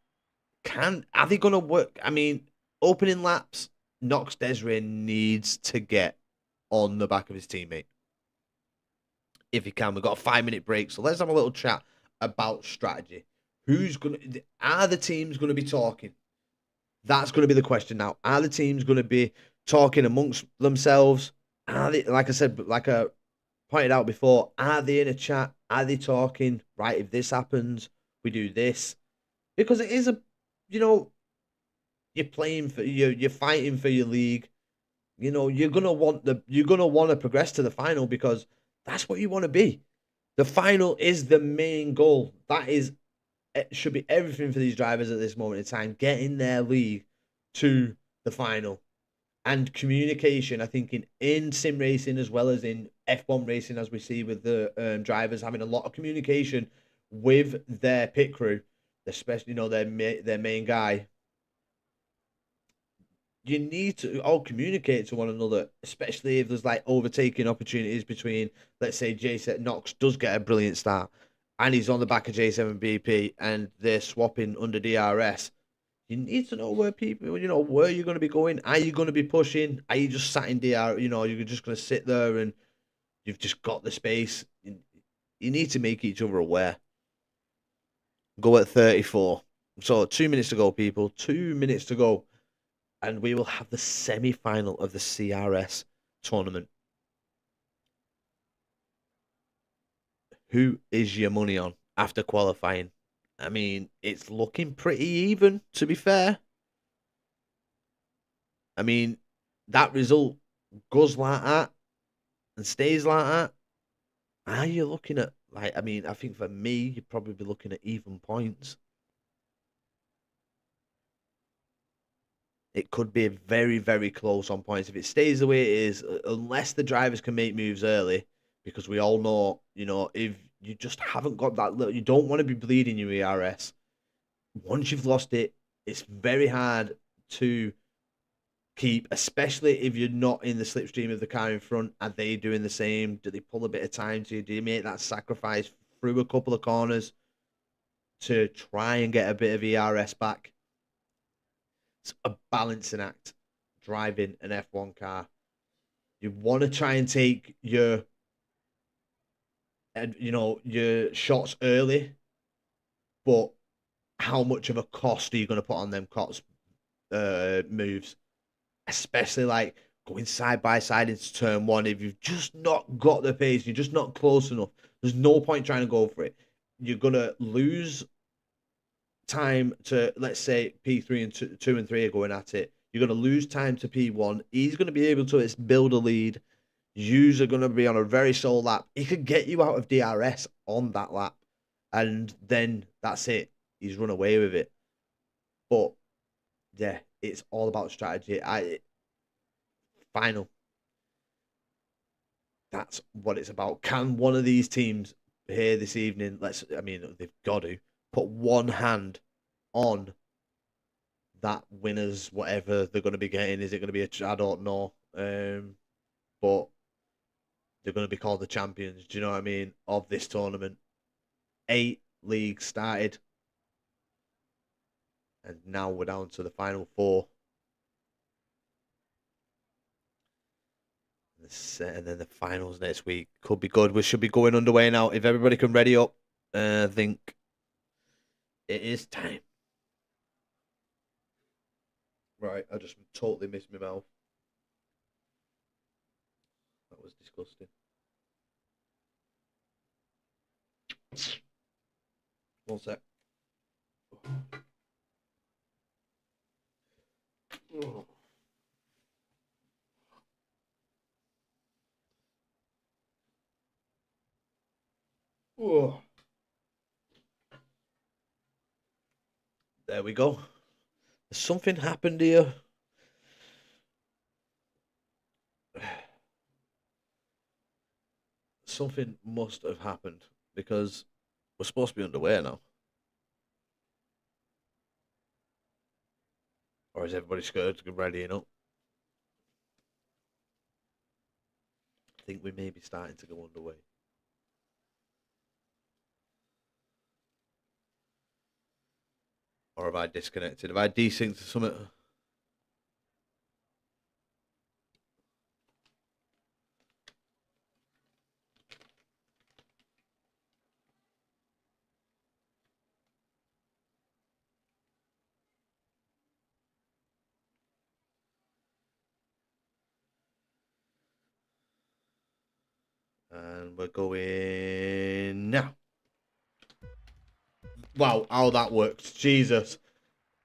Are they going to work? I mean, opening laps, Nox Desiree needs to get on the back of his teammate. If he can. We've got a 5-minute break, so let's have a little chat about strategy. Are the teams going to be talking? That's going to be the question now. Are the teams going to be talking amongst themselves? Are they, like I said, like I pointed out before, are they in a chat? Are they talking? Right, if this happens, we do this. Because it is you're playing for you're fighting for your league. You're gonna want to progress to the final because that's what you want to be. The final is the main goal. It should be everything for these drivers at this moment in time. Getting their league to the final. And communication, I think, in sim racing as well as in F1 racing, as we see with the drivers having a lot of communication with their pit crew, especially their main guy. You need to all communicate to one another, especially if there's like overtaking opportunities between, let's say, J7 Nox does get a brilliant start and he's on the back of J7BP and they're swapping under DRS. You need to know where people, where you're going to be going. Are you going to be pushing? Are you just sat in DR? You're just going to sit there and you've just got the space. You need to make each other aware. Go at 34. So 2 minutes to go, people. 2 minutes to go. And we will have the semi-final of the CRS tournament. Who is your money on after qualifying? I mean, it's looking pretty even, to be fair. I mean, that result goes like that and stays like that. Are you looking at, I think for me, you'd probably be looking at even points. It could be very, very close on points. If it stays the way it is, unless the drivers can make moves early, because we all know, if you just haven't got that little, you don't want to be bleeding your ERS. Once you've lost it, it's very hard to keep, especially if you're not in the slipstream of the car in front. Are they doing the same? Do they pull a bit of time to you? Do you make that sacrifice through a couple of corners to try and get a bit of ERS back? It's a balancing act, driving an F1 car. You want to try and take your shots early, but how much of a cost are you going to put on them cost moves? Especially like going side by side into turn 1. If you've just not got the pace, you're just not close enough, there's no point trying to go for it. You're going to lose time to, let's say, P3 and 2 and 3 are going at it. You're going to lose time to P1. He's going to be able to build a lead. Yous are going to be on a very slow lap. He could get you out of DRS on that lap. And then that's it. He's run away with it. But, yeah, it's all about strategy. Final. That's what it's about. Can one of these teams here this evening, they've got to put one hand on that winners, whatever they're going to be getting. Is it going to be I don't know. But they're going to be called the champions, do you know what I mean, of this tournament. 8 leagues started. And now we're down to the final 4. And then the finals next week could be good. We should be going underway now. If everybody can ready up, I think it is time. Right, I just totally missed my mouth. That was disgusting. One sec. Oh. Oh. There we go. Something happened here. Something must have happened because we're supposed to be underway now. Or is everybody scared to get ready up? I think we may be starting to go underway. Or have I disconnected? Have I desynced to something? And we're going now. Wow, how that worked. Jesus.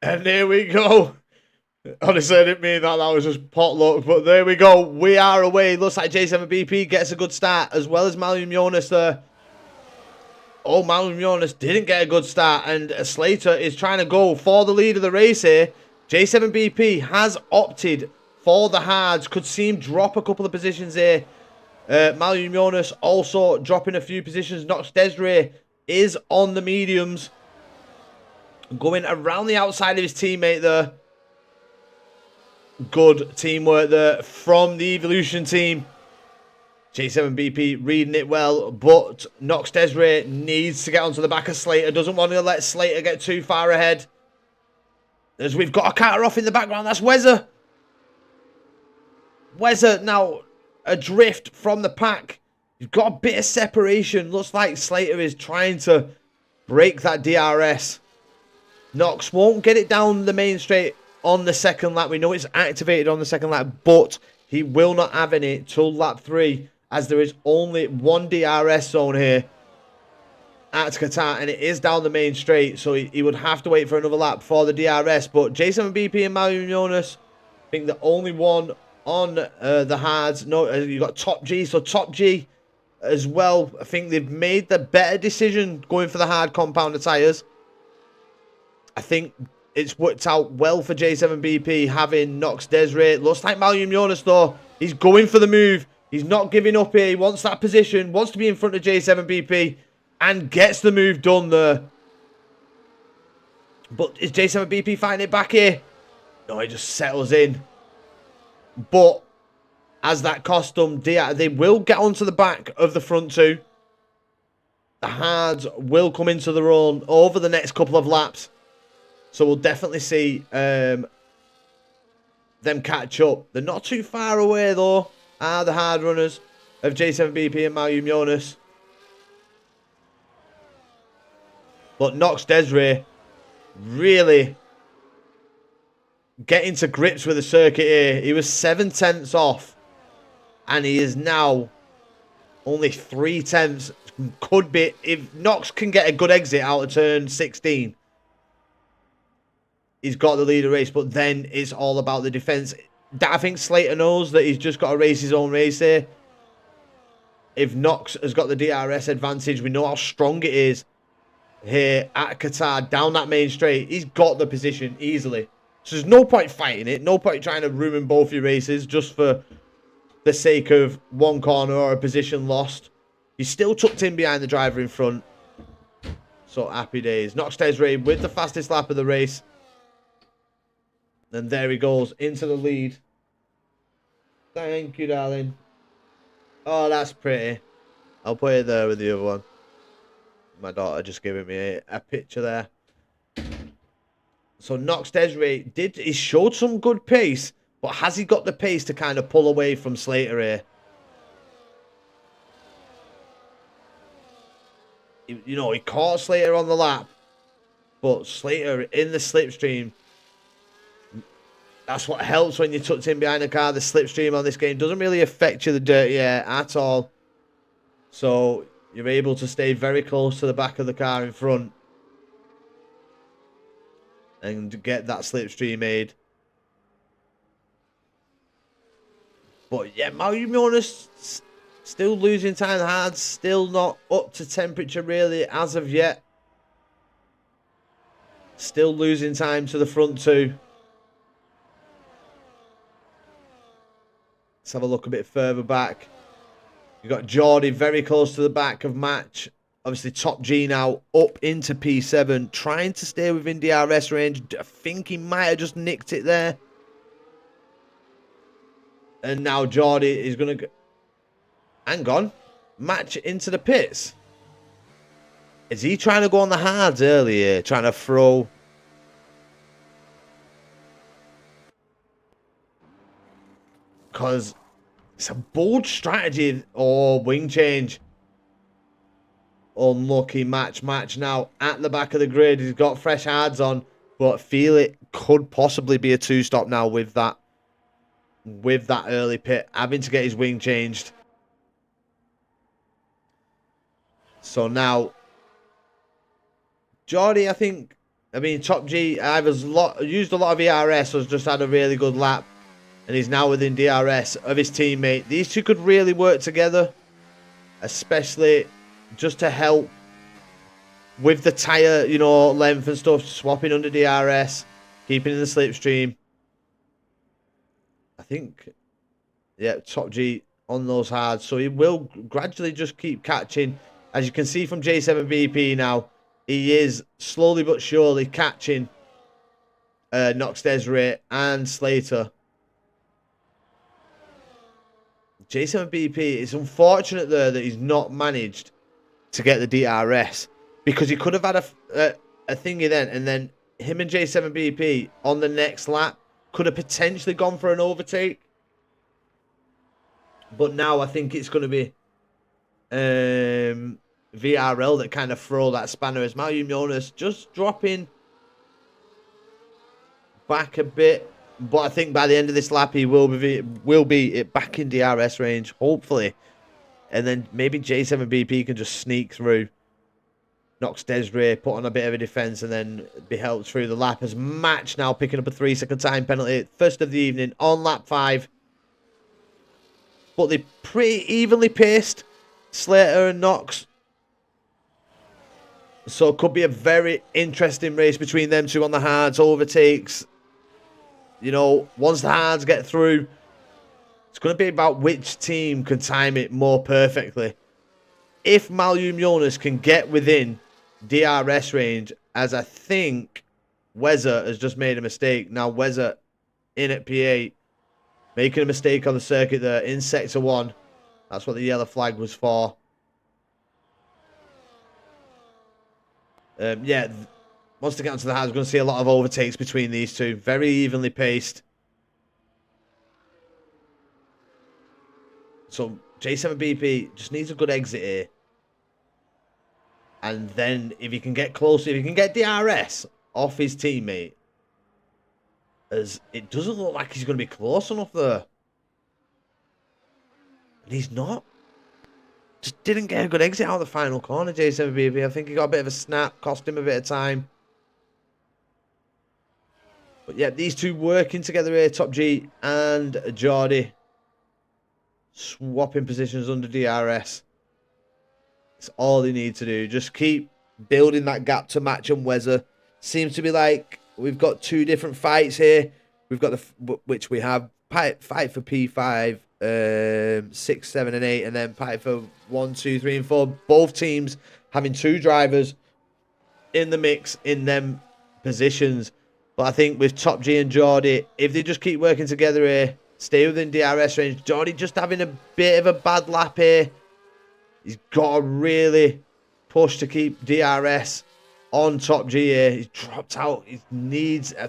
And here we go. Honestly, I didn't mean that. That was just potluck. But there we go. We are away. Looks like J7BP gets a good start, as well as Malyum Jonas there. Oh, Malyum Jonas didn't get a good start. And Slater is trying to go for the lead of the race here. J7BP has opted for the hards. Could see him drop a couple of positions here. Malyum Jonas also dropping a few positions. Nox Desiree is on the mediums. Going around the outside of his teammate there. Good teamwork there from the Evolution team. J7BP reading it well, but Nox Desiree needs to get onto the back of Slater. Doesn't want to let Slater get too far ahead. As we've got a Carter off in the background, that's Wezzer. Wezzer now adrift from the pack. You've got a bit of separation. Looks like Slater is trying to break that DRS. Nox won't get it down the main straight on the second lap. We know it's activated on the second lap, but he will not have any till lap 3, as there is only one DRS zone here at Qatar, and it is down the main straight, so he would have to wait for another lap for the DRS. But J7BP and Malyum Jonas, I think the only one on the hards. No, you got Top G, so Top G as well. I think they've made the better decision going for the hard compounder tyres. I think it's worked out well for J7BP having Nox Desiree. Looks like Malyum Jonas, though. He's going for the move. He's not giving up here. He wants that position. Wants to be in front of J7BP. And gets the move done there. But is J7BP fighting it back here? No, he just settles in. But as that cost them, they will get onto the back of the front two. The hards will come into their own over the next couple of laps. So we'll definitely see them catch up. They're not too far away, though, are the hard runners of J7BP and Malyum Jonas. But Nox Desiree really getting to grips with the circuit here. He was 7/10 off. And he is now only 3/10. Could be, if Nox can get a good exit out of turn 16. he's got the lead of the race, but then it's all about the defence. I think Slater knows that he's just got to race his own race here. If Knox has got the DRS advantage, we know how strong it is here at Qatar, down that main straight. He's got the position easily. So there's no point fighting it. No point trying to ruin both your races just for the sake of one corner or a position lost. He's still tucked in behind the driver in front. So happy days. Knox Desiree with the fastest lap of the race. And there he goes into the lead. Thank you, darling. Oh, that's pretty. I'll put it there with the other one. My daughter just giving me a picture there. So Knox Desiree he showed some good pace, but has he got the pace to kind of pull away from Slater here? You know, he caught Slater on the lap, but Slater in the slipstream. That's what helps when you're tucked in behind the car. The slipstream on this game doesn't really affect you, the dirty air, at all. So you're able to stay very close to the back of the car in front and get that slipstream made. But yeah, Mario Jonas still losing time hard, still not up to temperature really as of yet. Still losing time to the front two. Let's have a look a bit further back. You've got Geordie very close to the back of Match. Obviously, Top G now up into P7, trying to stay within DRS range. I think he might have just nicked it there. And now Geordie is going to... Hang on. Match into the pits. Is he trying to go on the hards earlier? Trying to throw... Because it's a bold strategy or wing change. Unlucky Match now at the back of the grid. He's got fresh hards on, but feel it could possibly be a two-stop now with that early pit, having to get his wing changed. So now, Geordie, I mean, Top G either used a lot of ERS or has just had a really good lap. And he's now within DRS of his teammate. These two could really work together. Especially just to help with the tyre, you know, length and stuff. Swapping under DRS. Keeping in the slipstream. I think, yeah, Top G on those hards. So he will gradually just keep catching. As you can see from J7BP now, he is slowly but surely catching Knox Desiree and Slater. J7BP, it's unfortunate there that he's not managed to get the DRS, because he could have had a thingy then, and then him and J7BP on the next lap could have potentially gone for an overtake. But now I think it's going to be VRL that kind of throw that spanner, as Mario Jonas just dropping back a bit. But I think by the end of this lap, he will be back in DRS range, hopefully. And then maybe J7BP can just sneak through. Knox Desiree, put on a bit of a defence, and then be helped through the lap. As Match now picking up a 3-second time penalty. First of the evening on lap 5. But they pretty evenly paced, Slater and Knox. So it could be a very interesting race between them two on the hards, overtakes. You know, once the hards get through, it's going to be about which team can time it more perfectly. If Mario Jonas can get within DRS range, as I think Weza has just made a mistake. Now Weza in at P8, making a mistake on the circuit there in Sector 1. That's what the yellow flag was for. Yeah, once they get onto the hards, we're going to see a lot of overtakes between these two. Very evenly paced. So J7BP just needs a good exit here. And then if he can get closer, if he can get DRS off his teammate, as it doesn't look like he's going to be close enough there. And he's not. Just didn't get a good exit out of the final corner, J7BP. I think he got a bit of a snap, cost him a bit of time. But yeah, these two working together here, Top G and Geordie. Swapping positions under DRS. It's all they need to do. Just keep building that gap to match and Wezza. Seems to be like we've got two different fights here. We've got which we have fight for P5, 6, 7, and 8, and then fight for 1, 2, 3, and 4. Both teams having two drivers in the mix in them positions. But I think with Top G and Geordie, if they just keep working together here, stay within DRS range. Geordie just having a bit of a bad lap here. He's got to really push to keep DRS on Top G here. He's dropped out. He needs, I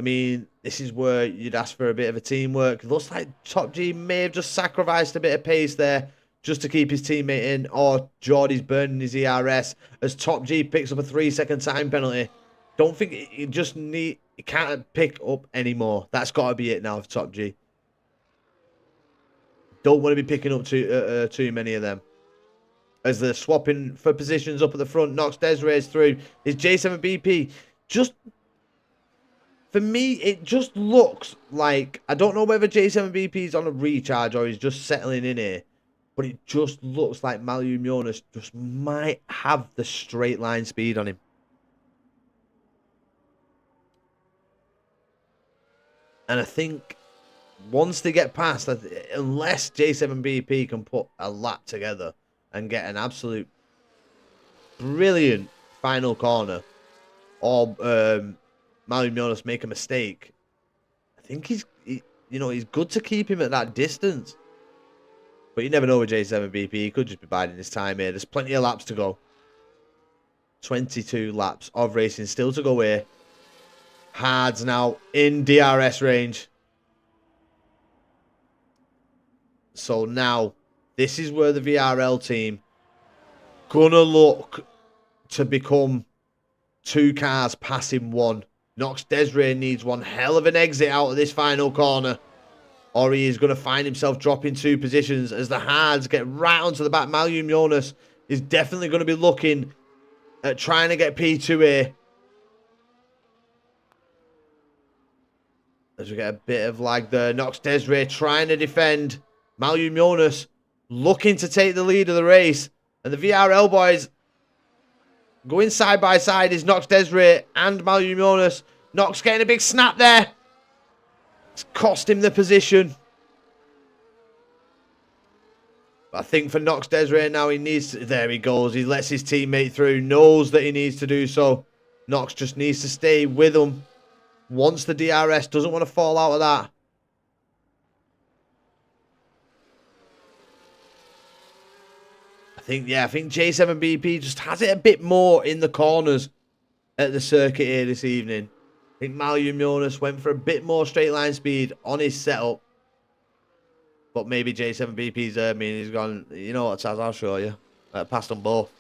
mean, this is where you'd ask for a bit of a teamwork. Looks like Top G may have just sacrificed a bit of pace there just to keep his teammate in, or Geordie's burning his ERS as Top G picks up a 3-second time penalty. Don't think he can't pick up anymore. That's got to be it now for Top G. Don't want to be picking up too many of them. As they're swapping for positions up at the front, Nox Desiree through. Is J7BP just... For me, it just looks like... I don't know whether J7BP is on a recharge or he's just settling in here. But it just looks like Malum Jonas just might have the straight line speed on him. And I think once they get past, unless J7BP can put a lap together and get an absolute brilliant final corner, or Malum Jonas make a mistake, I think he's good to keep him at that distance. But you never know with J7BP. He could just be biding his time here. There's plenty of laps to go. 22 laps of racing still to go here. Hards now in DRS range. So now, this is where the VRL team gonna look to become 2 cars passing 1. Nox Desiree needs one hell of an exit out of this final corner, or he is going to find himself dropping 2 positions as the Hards get right onto the back. Malum Jonas is definitely going to be looking at trying to get P2 here. As we get a bit of lag there. Nox Desiree trying to defend. Malum Jonas looking to take the lead of the race. And the VRL boys going side by side is Nox Desiree and Malum Jonas. Nox getting a big snap there. It's cost him the position. But I think for Nox Desiree now, he needs to... There he goes. He lets his teammate through. Knows that he needs to do so. Nox just needs to stay with him. Wants the DRS. Doesn't want to fall out of that. I think J7BP just has it a bit more in the corners at the circuit here this evening. I think Malum Jonas went for a bit more straight line speed on his setup. But maybe J7BP's heard me and he's gone, you know what, Taz, I'll show you. Passed them both.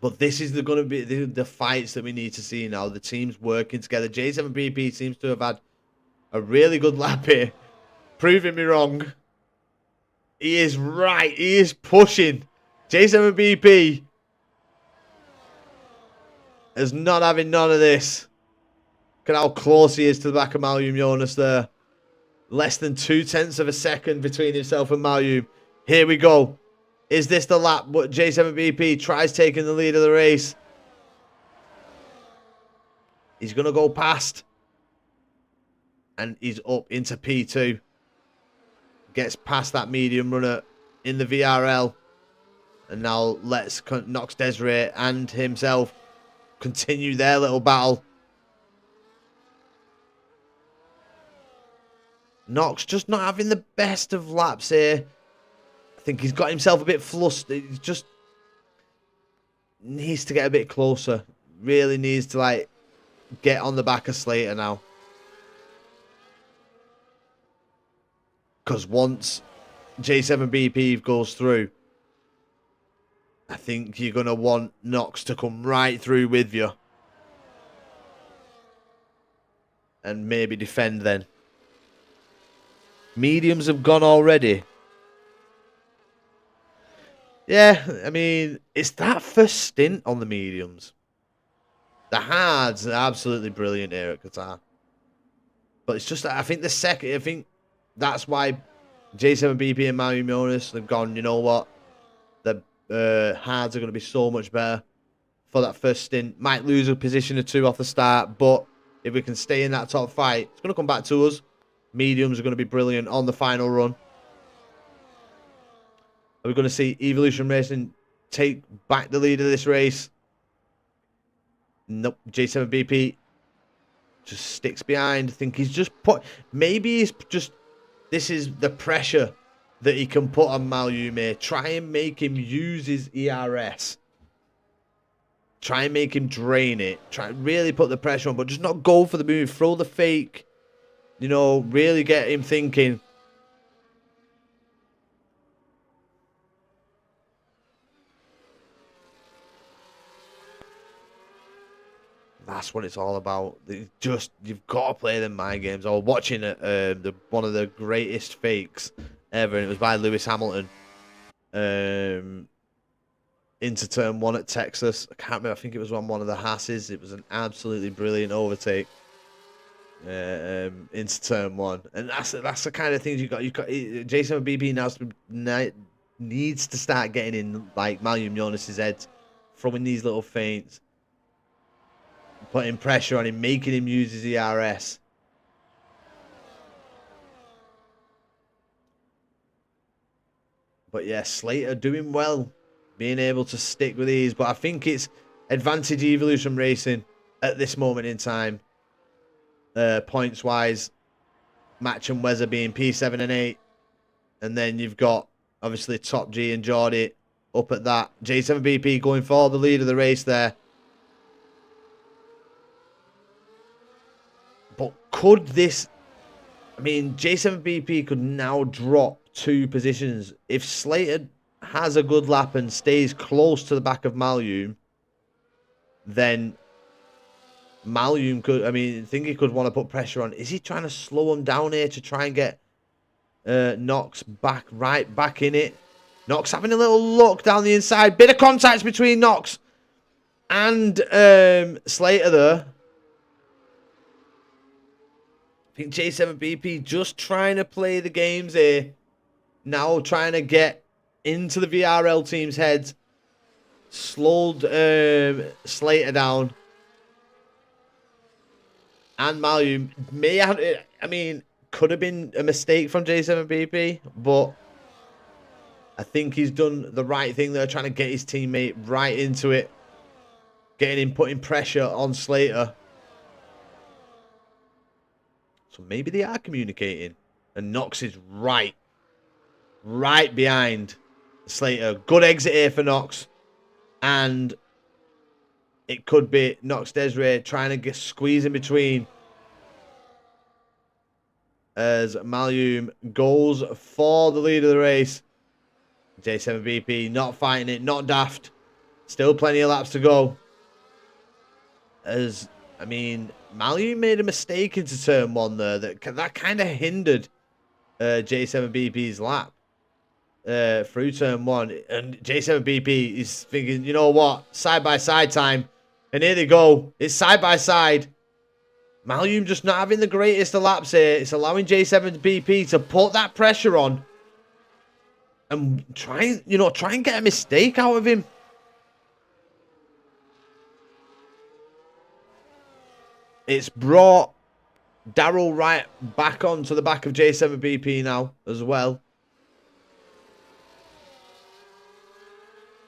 But this is going to be the fights that we need to see now. The teams working together. J7BP seems to have had a really good lap here. Proving me wrong. He is right. He is pushing. J7BP is not having none of this. Look at how close he is to the back of Malum Jonas there. Less than 0.2 of a second between himself and Malum. Here we go. Is this the lap? But J7BP tries taking the lead of the race. He's going to go past. And he's up into P2. Gets past that medium runner in the VRL. And now lets Nox Desiree and himself continue their little battle. Nox just not having the best of laps here. I think he's got himself a bit flustered. He just needs to get a bit closer. Really needs to get on the back of Slater now. Because once J7BP goes through, I think you're going to want Nox to come right through with you. And maybe defend then. Mediums have gone already. Yeah, I mean, it's that first stint on the mediums. The hards are absolutely brilliant here at Qatar. But it's just, I think that's why J7BP and Mario Jonas have gone, you know what? The hards are going to be so much better for that first stint. Might lose a position or two off the start, but if we can stay in that top fight, it's going to come back to us. Mediums are going to be brilliant on the final run. Are we going to see Evolution Racing take back the lead of this race? Nope. J7BP just sticks behind. I think he's just maybe he's just, this is the pressure that he can put on Malume. Try and make him use his ERS. Try and make him drain it. Try and really put the pressure on, but just not go for the move. Throw the fake. You know, really get him thinking. That's what it's all about. You've got to play them mind games. I was watching one of the greatest fakes ever, and it was by Lewis Hamilton. Into turn 1 at Texas. I can't remember. I think it was on one of the Hasses. It was an absolutely brilliant overtake. Into turn 1, and that's the kind of things you got. J7BP now needs to start getting in like Malume Jonas's head, throwing these little feints. Putting pressure on him, making him use his ERS. But yeah, Slater doing well, being able to stick with these. But I think it's advantage Evolution Racing at this moment in time. Points-wise, Match and Wezza being P7 and 8. And then you've got, obviously, Top G and Geordie up at that. J7BP going for the lead of the race there. But could this... I mean, J7BP could now drop 2 positions. If Slater has a good lap and stays close to the back of Malume, then Malume could... I mean, I think he could want to put pressure on. Is he trying to slow him down here to try and get Knox right back in it? Knox having a little look down the inside. Bit of contact between Knox and Slater there. I think J7BP just trying to play the games here. Now trying to get into the VRL team's heads. Slowed Slater down. And Malume may have... I mean, could have been a mistake from J7BP. But I think he's done the right thing there. Trying to get his teammate right into it. Getting him, putting pressure on Slater. So maybe they are communicating. And Knox is right behind Slater. Good exit here for Knox. And it could be Knox Desiree trying to squeeze in between. As Malume goes for the lead of the race. J7BP not fighting it, not daft. Still plenty of laps to go. As... I mean, Malume made a mistake into turn 1 there. That kind of hindered J7BP's lap through turn 1. And J7BP is thinking, you know what? Side-by-side time. And here they go. It's side-by-side. Malume just not having the greatest of laps here. It's allowing J7BP to put that pressure on. And try and get a mistake out of him. It's brought Darrell right back onto the back of J7BP now as well.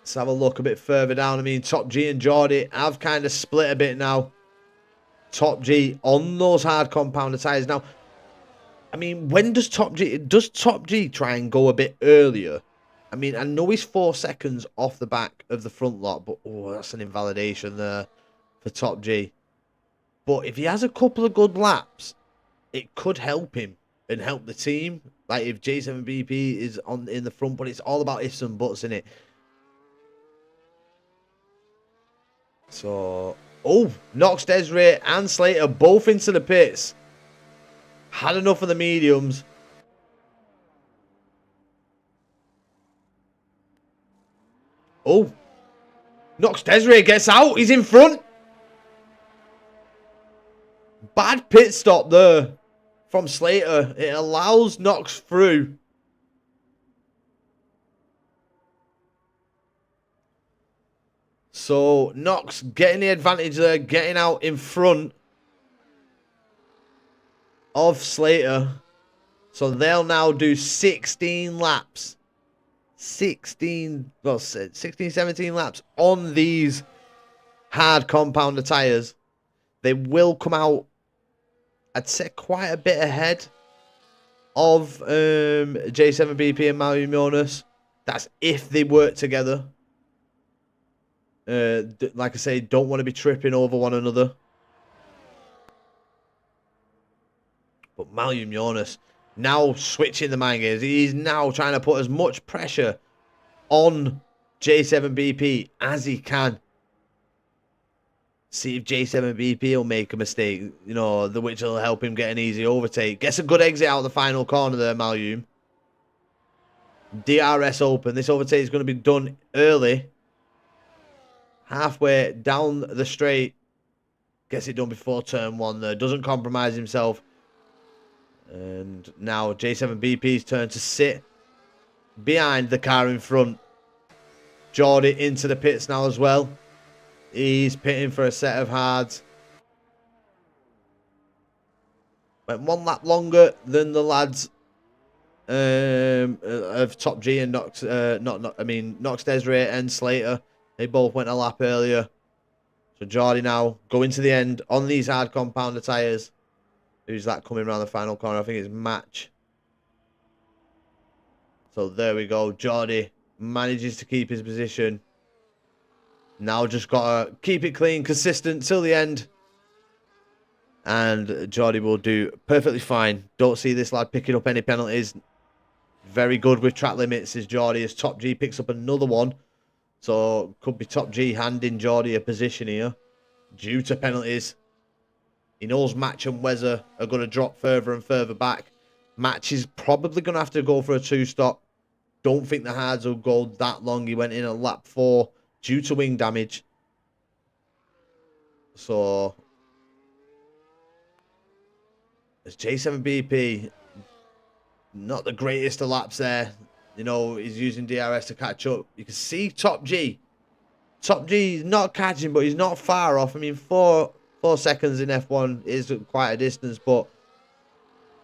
Let's have a look a bit further down. I mean, Top G and Geordie have kind of split a bit now. Top G on those hard compounder tyres. Now, I mean, when does Top G try and go a bit earlier? I mean, I know he's 4 seconds off the back of the front lot, but oh, that's an invalidation there for Top G. But if he has a couple of good laps, it could help him and help the team. Like if J7BP is in the front, but it's all about ifs and buts, isn't it? So, oh, Knox Desiree and Slater both into the pits. Had enough of the mediums. Oh, Knox Desiree gets out. He's in front. bad pit stop there from Slater. It allows Knox through. So Knox getting the advantage there, getting out in front of Slater. So they'll now do 16 laps. 16, 17 laps on these hard compounder tyres. They will come out, I'd say, quite a bit ahead of J7BP and Mario Jonas. That's if they work together. Like I say, don't want to be tripping over one another. But Mario Jonas now switching the mind games. He's now trying to put as much pressure on J7BP as he can. See if J7BP will make a mistake, you know, which will help him get an easy overtake. Gets a good exit out of the final corner there, Malyum. DRS open. This overtake is going to be done early. Halfway down the straight. Gets it done before turn 1 there. Doesn't compromise himself. And now J7BP's turn to sit behind the car in front. Geordie into the pits now as well. He's pitting for a set of hards. Went 1 lap longer than the lads of Top G and Knox. Knox Desiree and Slater. They both went a lap earlier. So Geordie now going to the end on these hard compounder tyres. Who's that coming around the final corner? I think it's Match. So there we go. Geordie manages to keep his position. Now just got to keep it clean, consistent till the end. And Geordie will do perfectly fine. Don't see this lad picking up any penalties. Very good with track limits is Geordie, as Top G picks up another one. So could be Top G handing Geordie a position here due to penalties. He knows Match and Wezzer are going to drop further and further back. Match is probably going to have to go for a 2-stop. Don't think the hards will go that long. He went in at lap 4 due to wing damage. So as J7BP, not the greatest of laps there. You know, he's using DRS to catch up. You can see Top G. Top G is not catching, but he's not far off. I mean, 4 seconds in F1 is quite a distance, but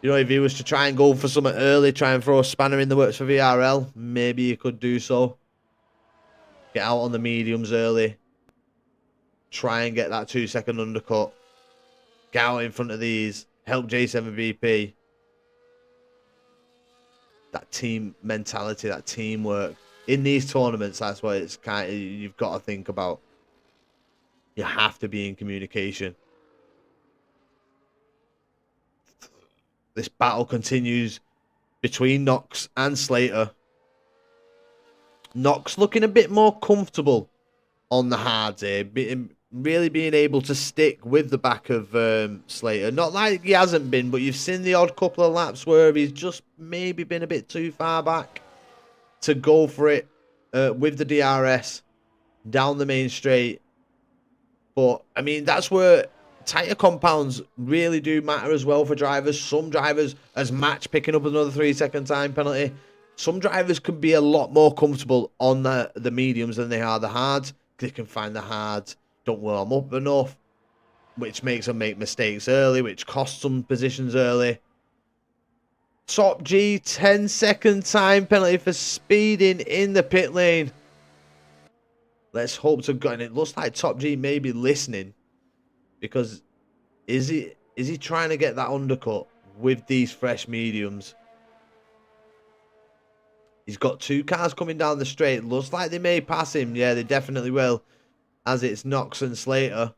you know, if he was to try and go for something early, try and throw a spanner in the works for VRL, maybe he could do so. Get out on the mediums early. Try and get that 2-second undercut. Get out in front of these. Help J7BP. That team mentality, that teamwork. In these tournaments, that's what it's kind of, you've got to think about. You have to be in communication. This battle continues between Knox and Slater. Knox looking a bit more comfortable on the hards here. Really being able to stick with the back of Slater. Not like he hasn't been, but you've seen the odd couple of laps where he's just maybe been a bit too far back to go for it with the DRS down the main straight. But, I mean, that's where tighter compounds really do matter as well for drivers. Some drivers, as Match picking up another 3-second time penalty, some drivers can be a lot more comfortable on the mediums than they are the hards. They can find the hards, don't warm up enough, which makes them make mistakes early, which costs them positions early. Top G, 10-second time penalty for speeding in the pit lane. Let's hope to God. And it looks like Top G may be listening, because is he trying to get that undercut with these fresh mediums? He's got 2 cars coming down the straight. Looks like they may pass him. Yeah, they definitely will, as it's Knox and Slater.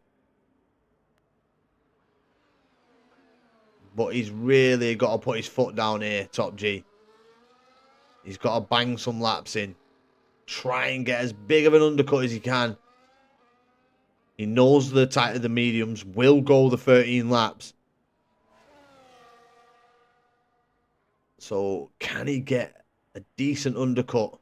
But he's really got to put his foot down here, Top G. He's got to bang some laps in. Try and get as big of an undercut as he can. He knows the tighter the mediums will go the 13 laps. So can he get a decent undercut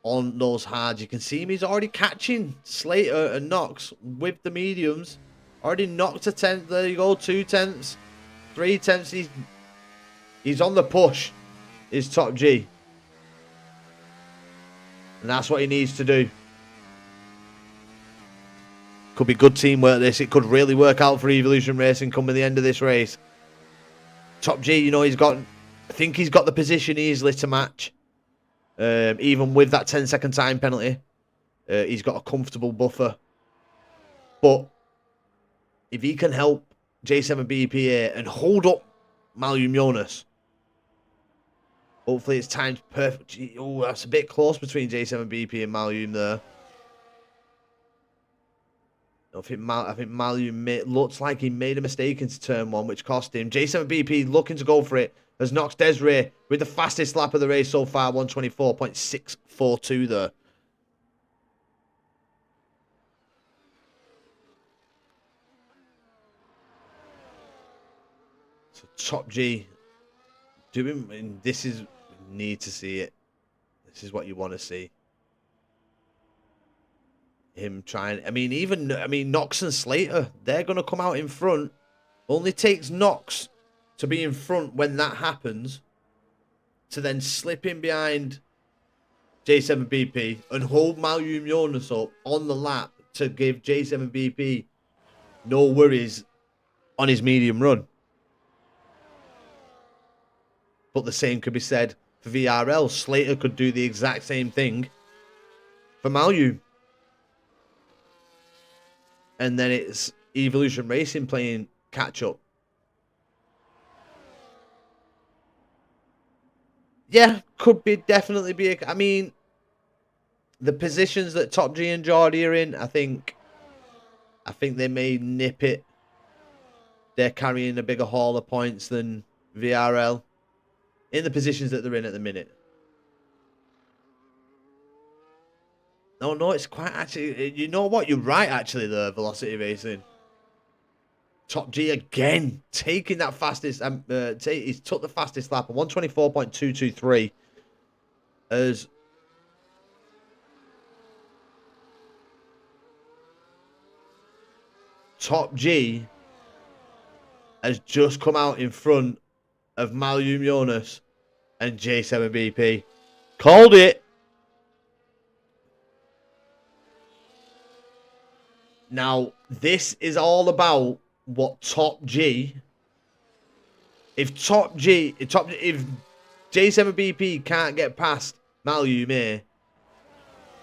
on those hards? You can see him, he's already catching Slater and Knox with the mediums. Already knocked a tenth. There you go. 2 tenths. 3 tenths. He's on the push. Is Top G. And that's what he needs to do. Could be good teamwork this. It could really work out for Evolution Racing coming the end of this race. Top G, you know, I think he's got the position easily to match. Even with that 10-second time penalty. He's got a comfortable buffer. But if he can help J7BPA and hold up Malyum Jonas, hopefully it's timed perfect. Oh, that's a bit close between J7BP and Malyum there. I think Malyum looks like he made a mistake into turn 1, which cost him. J7BP looking to go for it as Nox Desiree with the fastest lap of the race so far, 124.642 there. So Top G doing this is need to see it. This is what you want to see. Him trying. I mean, Nox and Slater, they're gonna come out in front. Only takes Nox to be in front when that happens, to then slip in behind J7BP and hold Malyum Jonas up on the lap to give J7BP no worries on his medium run. But the same could be said for VRL. Slater could do the exact same thing for Malyum. And then it's Evolution Racing playing catch-up. Yeah, could be definitely be. I mean, the positions that Top G and Geordie are in, I think they may nip it. They're carrying a bigger haul of points than VRL in the positions that they're in at the minute. No, it's quite actually. You know what? You're right, actually, the Velocity Racing. Top G again, taking that fastest. He's took the fastest lap, 124.223. As Top G has just come out in front of Malyum Jonas and J7BP. Called it. Now, this is all about what Top G... If J7BP can't get past Malyum here,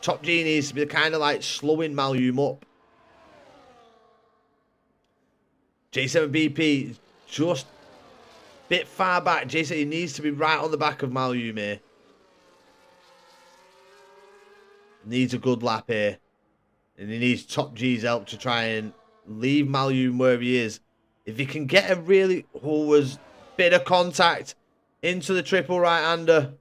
Top G needs to be kind of like slowing Malyum up. J7BP just a bit far back. J7 needs to be right on the back of Malyum here. Needs a good lap here. And he needs Top G's help to try and leave Malyum where he is. If he can get a really... was bit of contact into the triple right-hander.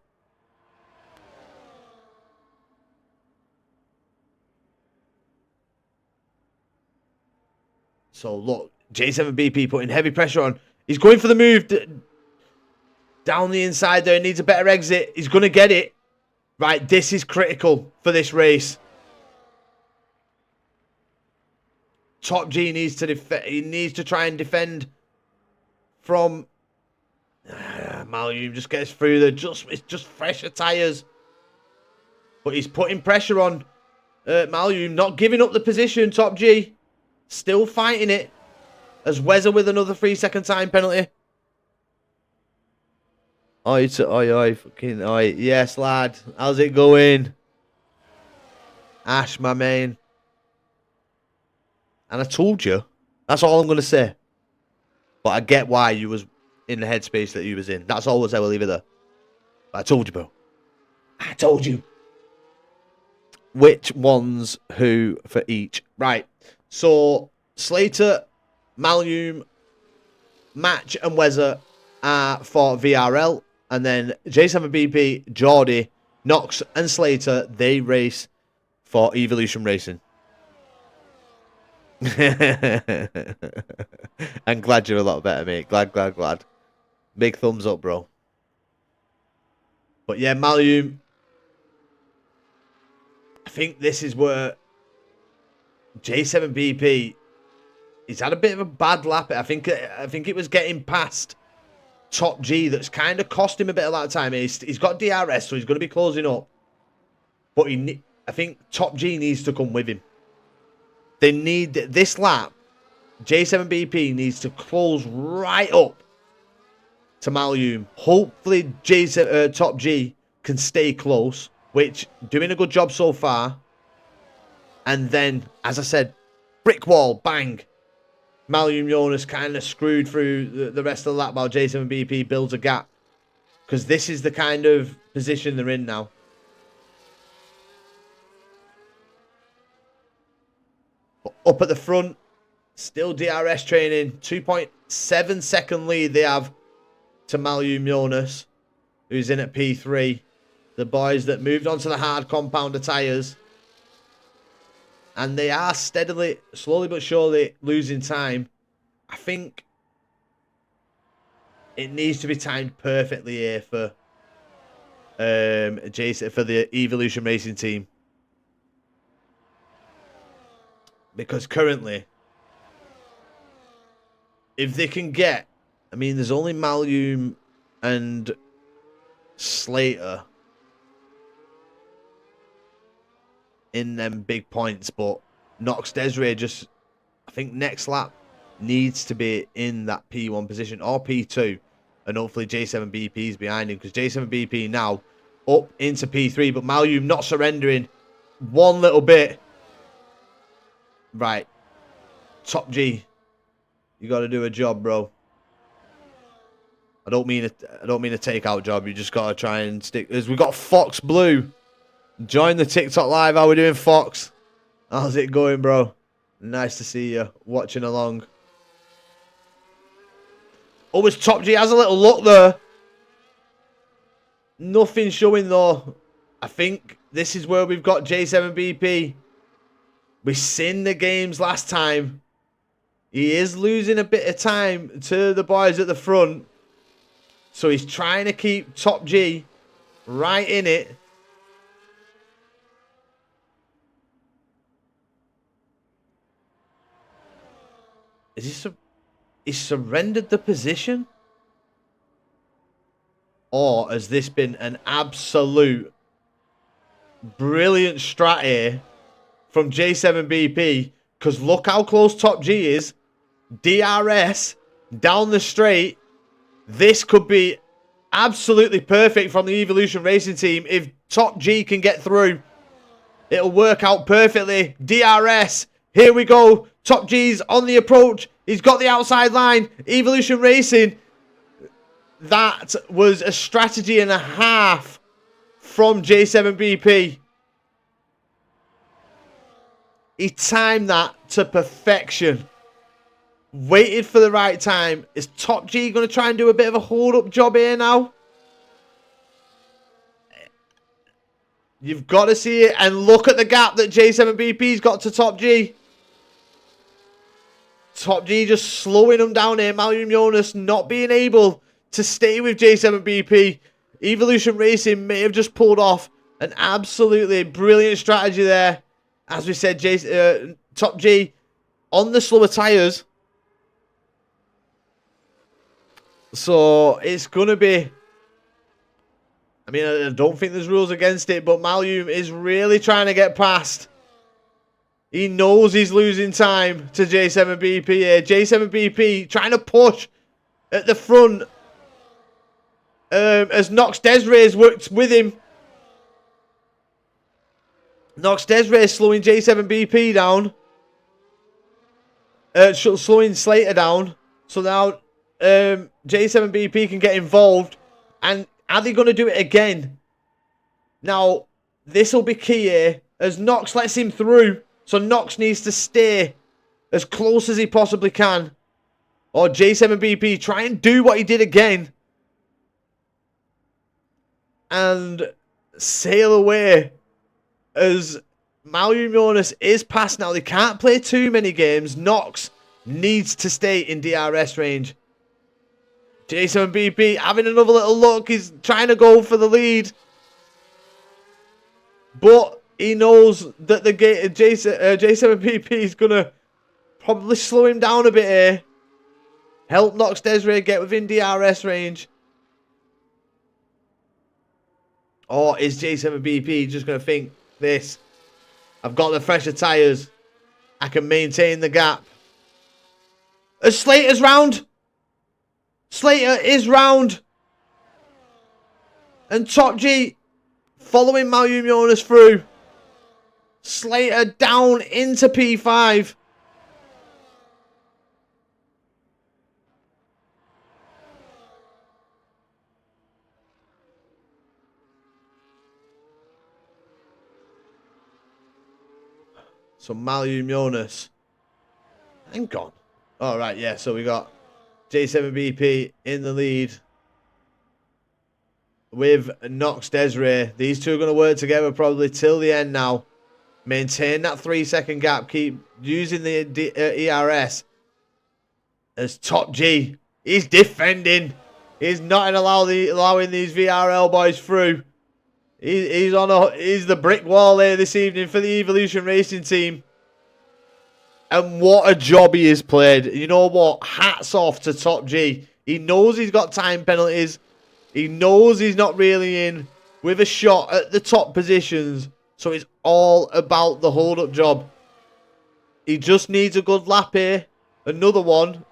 So, look. J7BP putting heavy pressure on. He's going for the move down the inside there. Needs a better exit. He's going to get it. Right, this is critical for this race. Top G needs to he needs to try and defend from Malyum. Just gets through there. It's just fresher tyres, but he's putting pressure on Malyum, not giving up the position. Top G still fighting it as Wezza with another 3-second time penalty. Oi, fucking oi. Yes, lad. How's it going? Ash, my man. And I told you. That's all I'm going to say. But I get why you was in the headspace that you was in. That's all I will leave it there. But I told you, bro. I told you. Which ones who for each. Right. So, Slater, Malyum, Match and Wezza are for VRL. And then J7BP, Geordie, Nox and Slater, they race for Evolution Racing. I'm glad you're a lot better, mate. Glad. Big thumbs up, bro. But yeah, Malyum. I think this is where J7BP he's had a bit of a bad lap. I think it was getting past Top G that's kind of cost him a bit of that time. He's got DRS, so he's going to be closing up. But I think Top G needs to come with him. They need this lap. J7BP needs to close right up to Malum. Hopefully, Top G can stay close, which doing a good job so far. And then, as I said, brick wall, bang. Malum Jonas kind of screwed through the rest of the lap while J7BP builds a gap. Because this is the kind of position they're in now. But up at the front, still DRS training. 2.7 second lead they have to Malum Jonas, who's in at P3. The boys that moved on to the hard compounder tyres. And they are steadily, slowly but surely, losing time. I think it needs to be timed perfectly here for Jason, for the Evolution Racing team. Because currently, if they can get, I mean, there's only Malum and Slater in them big points, but Nox Desiree just, I think next lap needs to be in that P1 position or P2, and hopefully J7BP is behind him, because J7BP now up into P3, but Malum not surrendering one little bit. Right, Top G, you got to do a job, bro. I don't mean a takeout job. You just got to try and stick. As we got Fox Blue. Join the TikTok live. How we doing, Fox? How's it going, bro? Nice to see you watching along. Oh, it's Top G has a little look there. Nothing showing though. I think this is where we've got J7BP. We seen the games last time. He is losing a bit of time to the boys at the front. So he's trying to keep Top G right in it. Is he surrendered the position? Or has this been an absolute brilliant strat here from J7BP? Because look how close Top G is. DRS down the straight. This could be absolutely perfect from the Evolution Racing team. If Top G can get through, it'll work out perfectly. DRS. Here we go. Top G's on the approach. He's got the outside line. Evolution Racing. That was a strategy and a half from J7BP. He timed that to perfection. Waited for the right time. Is Top G going to try and do a bit of a hold-up job here now? You've got to see it. And look at the gap that J7BP's got to Top G. Top G just slowing him down here. Malum Jonas not being able to stay with J7BP. Evolution Racing may have just pulled off an absolutely brilliant strategy there. As we said, Top G on the slower tyres. So it's going to be... I mean, I don't think there's rules against it, but Malum is really trying to get past. He knows he's losing time to J7BP here. J7BP trying to push at the front. As Nox Desiree worked with him. Nox Desiree slowing J7BP down. Slowing Slater down. So now J7BP can get involved. And are they going to do it again? Now, this will be key here. As Nox lets him through. So Nox needs to stay as close as he possibly can. Or J7BP try and do what he did again. And sail away. As Malum Jonas is past now. They can't play too many games. Nox needs to stay in DRS range. J7BP having another little look. He's trying to go for the lead. But he knows that the J7BP is going to Probably slow him down a bit here. Help Nox Desiree get within DRS range. Or is J7BP just going to think this? I've got the fresher tyres. I can maintain the gap. As Slater's round. Slater is round. And Top G following Malyum Jonas through. Slater down into P5. So Malyum Jonas. Hang on. All right, yeah. So we got J7BP in the lead with Nox Desiree. These two are going to work together probably till the end now. Maintain that 3-second gap. Keep using the ERS. As Top G, he's defending. He's not allowing these VRL boys through. He's the brick wall here this evening for the Evolution Racing team. And what a job he has played. You know what? Hats off to Top G. He knows he's got time penalties. He knows he's not really in with a shot at the top positions. So it's all about the hold-up job. He just needs a good lap here. Another one.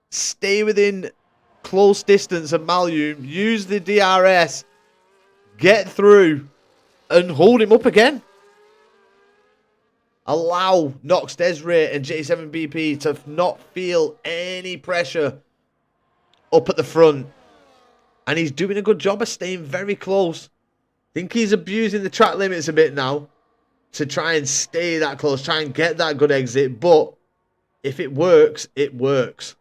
Stay within close distance of Malyum. Use the DRS. Get through and hold him up again. Allow Nox Desiree and J7BP to not feel any pressure up at the front. And he's doing a good job of staying very close. I think he's abusing the track limits a bit now to try and stay that close, try and get that good exit. But if it works, it works.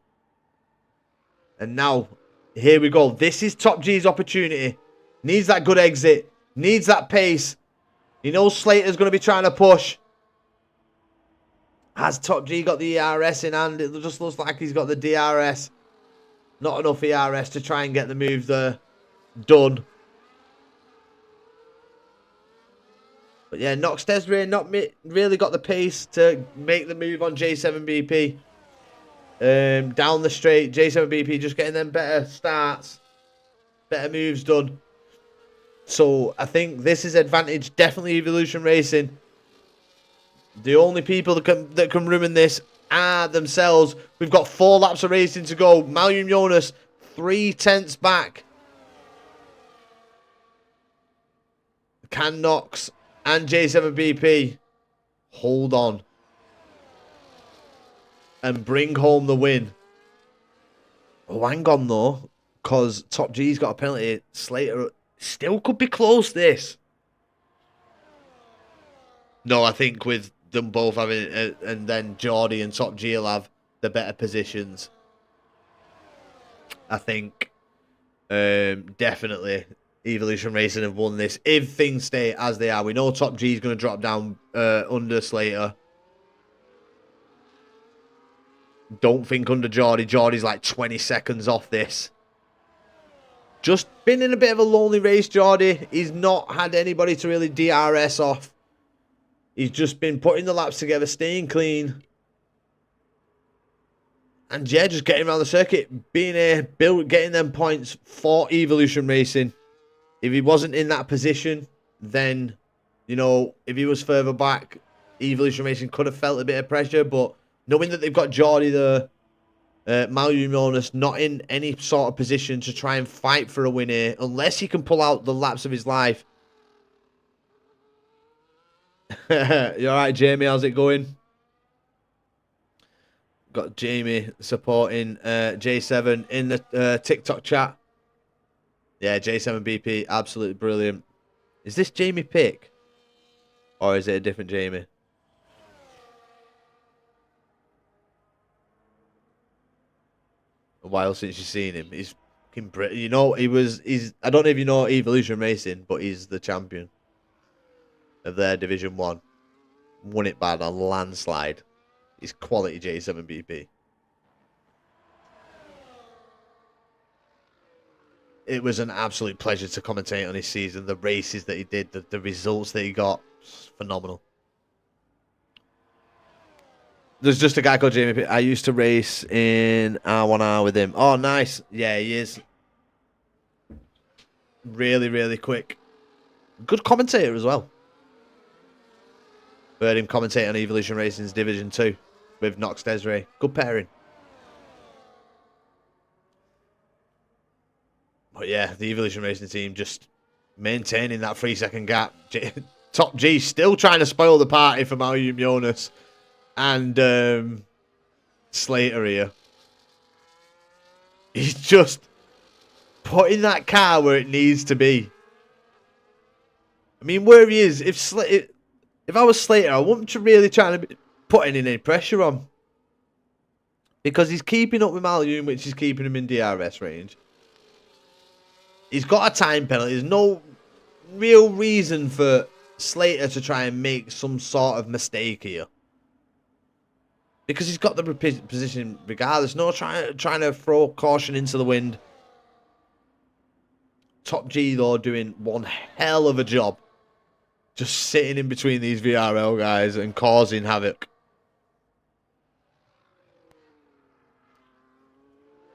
And now, here we go. This is Top G's opportunity. Needs that good exit. Needs that pace. He knows Slater's going to be trying to push. Has Top G got the ERS in hand? It just looks like he's got the DRS. Not enough ERS to try and get the move there done. But yeah, Nox Desiree not really got the pace to make the move on J7BP. Down the straight, J7BP just getting them better starts. Better moves done. So I think this is advantage definitely Evolution Racing. The only people that can ruin this are themselves. We've got 4 laps of racing to go. Malyum Jonas 3/10 back. Can Nox and J7BP hold on and bring home the win? Oh, hang on though, because Top G's got a penalty. Slater still could be close this. No, I think with them both having it, and then Geordie and Top G will have the better positions. I think definitely Evolution Racing have won this. If things stay as they are, we know Top G is going to drop down under Slater. Don't think under Geordie. Geordie's like 20 seconds off this. Just been in a bit of a lonely race, Geordie. He's not had anybody to really DRS off. He's just been putting the laps together, staying clean. And yeah, just getting around the circuit, being here, getting them points for Evolution Racing. If he wasn't in that position, then, you know, if he was further back, Evolution Racing could have felt a bit of pressure. But knowing that they've got Geordie there, Malyum Jonas not in any sort of position to try and fight for a win here, unless he can pull out the laps of his life. You alright, Jamie? How's it going? Got Jamie supporting J7 in the TikTok chat. Yeah, J7BP, absolutely brilliant. Is this Jamie Pick? Or is it a different Jamie? A while since you've seen him. He's fucking brilliant. You know, he's I don't know if you know Evolution Racing, but he's the champion of their Division 1. Won it by a landslide. He's quality J7BP. It was an absolute pleasure to commentate on his season. The races that he did, the results that he got, phenomenal. There's just a guy called Jamie Pitt. I used to race in R1R with him. Oh, nice. Yeah, he is. Really, really quick. Good commentator as well. Heard him commentate on Evolution Racing's Division 2 with Nox Desiree. Good pairing. But yeah, the Evolution Racing team just maintaining that 3-second gap. Top G still trying to spoil the party for Malum Jonas and Slater here. He's just putting that car where it needs to be. I mean, where he is, if I was Slater, I wouldn't really try to put any pressure on. Because he's keeping up with Malum, which is keeping him in DRS range. He's got a time penalty. There's no real reason for Slater to try and make some sort of mistake here. Because he's got the position regardless. No trying to throw caution into the wind. Top G, though, doing one hell of a job. Just sitting in between these VRL guys and causing havoc.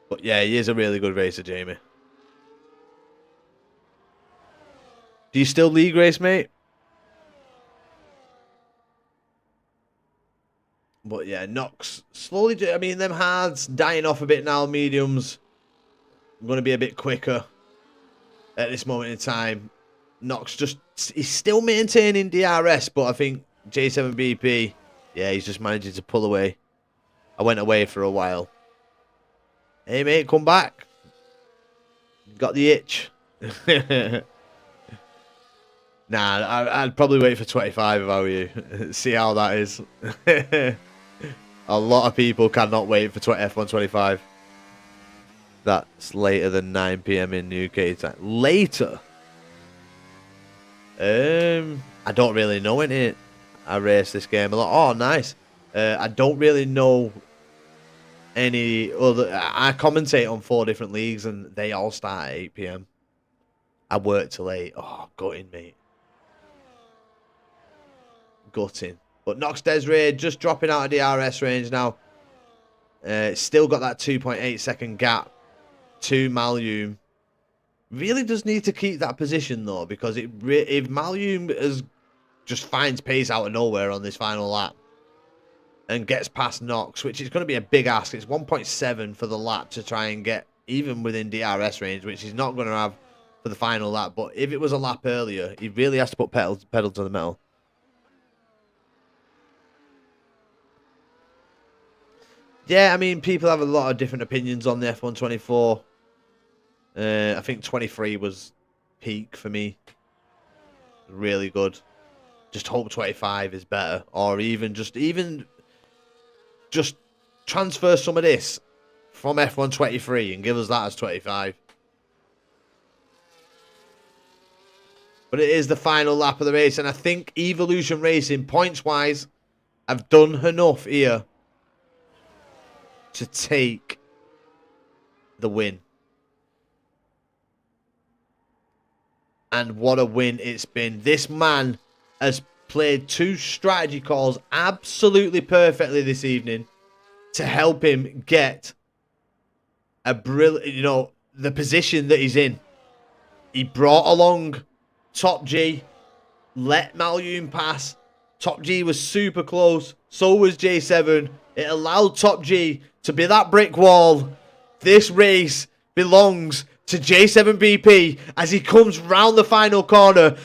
But yeah, he is a really good racer, Jamie. Do you still league race, mate? But yeah, Nox slowly. I mean, them hards dying off a bit now. Mediums going to be a bit quicker at this moment in time. Nox he's still maintaining DRS, but I think J7BP, yeah, he's just managing to pull away. I went away for a while. Hey, mate, come back. Got the itch. Nah, I'd probably wait for 25 if I were you. See how that is. A lot of people cannot wait for F1 25. That's later than 9 PM in UK time. Later? I don't really know any. I race this game a lot. Oh, nice. I don't really know any other. I commentate on 4 different leagues and they all start at 8 PM. I work till 8. Oh, gutting, mate. Gutting. But Nox Desiree just dropping out of DRS range now. Still got that 2.8 second gap to Malum. Really does need to keep that position though, because if Malum just finds pace out of nowhere on this final lap and gets past Nox, which is going to be a big ask. It's 1.7 for the lap to try and get even within DRS range, which he's not going to have for the final lap. But if it was a lap earlier, he really has to put pedal to the metal. Yeah, I mean, people have a lot of different opinions on the F1 24. I think 23 was peak for me. Really good. Just hope 25 is better, or even just transfer some of this from F1 23 and give us that as 25. But it is the final lap of the race, and I think Evolution Racing, points-wise, have done enough here to take the win. And what a win it's been. This man has played 2 strategy calls absolutely perfectly this evening to help him get a brilliant, the position that he's in. He brought along Top G, let Malum pass. Top G was super close. So was J7. It allowed Top G to be that brick wall. This race belongs to J7BP as he comes round the final corner.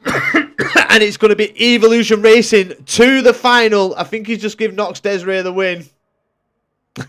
And it's going to be Evolution Racing to the final. I think he's just given Nox Desiree the win.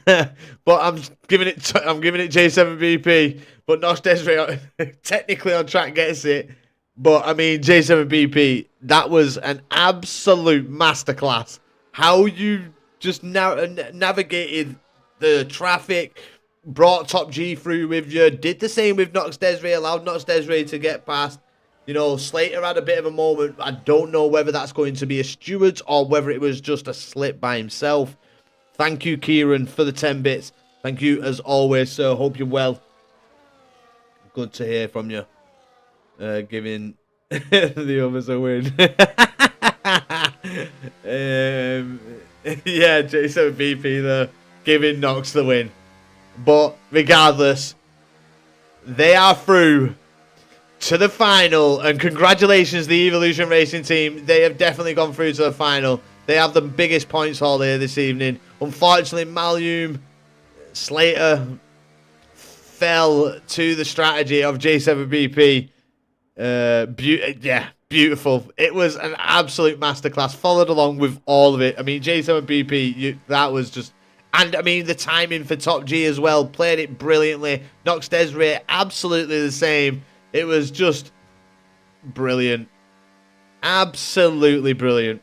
But I'm giving it J7BP. But Nox Desiree technically on track gets it. But I mean, J7BP, that was an absolute masterclass. How you just navigated the traffic, brought Top G through with you, did the same with Nox Desiree, allowed Nox Desiree to get past. Slater had a bit of a moment. I don't know whether that's going to be a steward or whether it was just a slip by himself. Thank you, Kieran, for the 10 bits. Thank you, as always, sir. Hope you're well. Good to hear from you. Giving the others a win. Yeah, J7BP there, giving Nox the win. But regardless, they are through to the final, and congratulations, the Evolution Racing team. They have definitely gone through to the final. They have the biggest points haul here this evening. Unfortunately, Malum Slater fell to the strategy of J7BP. Beautiful. It was an absolute masterclass. Followed along with all of it. I mean, J7BP, that was just... And, I mean, the timing for Top G as well. Played it brilliantly. Nox Desiree, absolutely the same. It was just brilliant. Absolutely brilliant.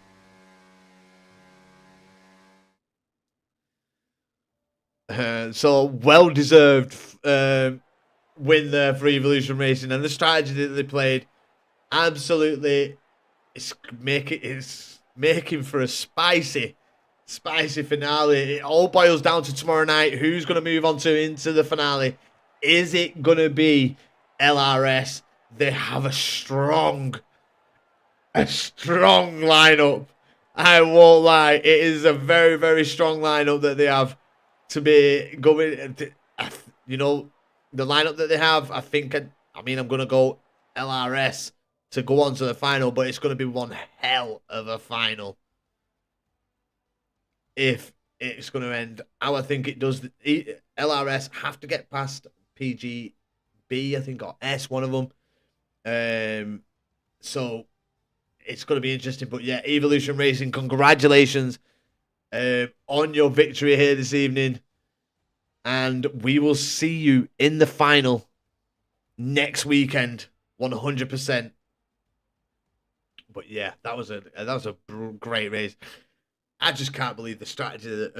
So, well-deserved win there for Evolution Racing. And the strategy that they played, absolutely, it's making for a spicy finale. It all boils down to tomorrow night. Who's going to move on to into the finale? Is it going to be LRS? They have a strong lineup. I won't lie. It is a very, very strong lineup that they have to be going. You know, the lineup that they have, I think, I'm going to go LRS to go on to the final, but it's going to be one hell of a final. If it's going to end how I think it does, LRS have to get past PGB, I think, or S, one of them. So it's going to be interesting. But yeah, Evolution Racing, congratulations on your victory here this evening. And we will see you in the final next weekend, 100%. But yeah, that was a great race. I just can't believe the strategy that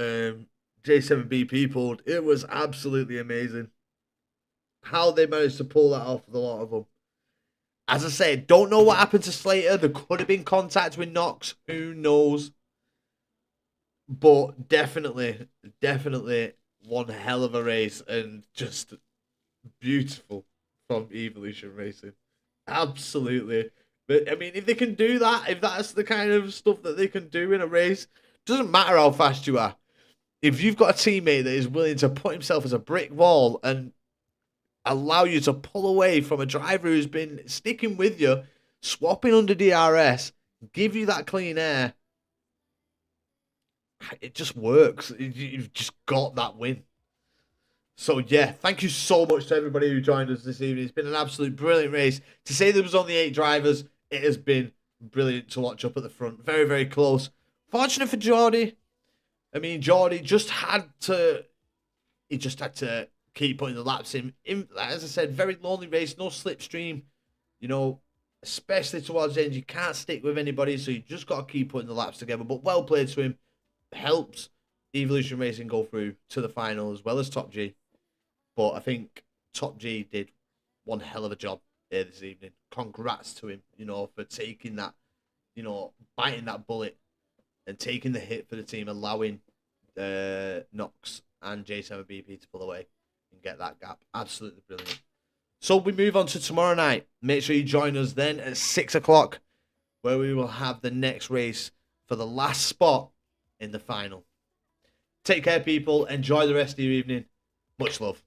J7BP pulled. It was absolutely amazing. How they managed to pull that off with a lot of them. As I said, don't know what happened to Slater. There could have been contact with Nox. Who knows? But definitely one hell of a race and just beautiful from Evolution Racing. Absolutely. But, I mean, if they can do that, if that's the kind of stuff that they can do in a race, doesn't matter how fast you are. If you've got a teammate that is willing to put himself as a brick wall and allow you to pull away from a driver who's been sticking with you, swapping under DRS, give you that clean air, it just works. You've just got that win. So, yeah, thank you so much to everybody who joined us this evening. It's been an absolute brilliant race. To say there was only 8 drivers, it has been brilliant to watch up at the front. Very, very close. Fortunate for Geordie. I mean, Geordie just had to keep putting the laps in. As I said, very lonely race, no slipstream. You know, especially towards the end, you can't stick with anybody, so you just got to keep putting the laps together. But well played to him. Helps Evolution Racing go through to the final as well as Top G. But I think Top G did one hell of a job here this evening. Congrats to him, you know, for taking that, you know, biting that bullet and taking the hit for the team, allowing Nox and J7BP to pull away and get that gap. Absolutely brilliant. So we move on to tomorrow night. Make sure you join us then at 6 o'clock, where we will have the next race for the last spot in the final. Take care, people. Enjoy the rest of your evening. Much love.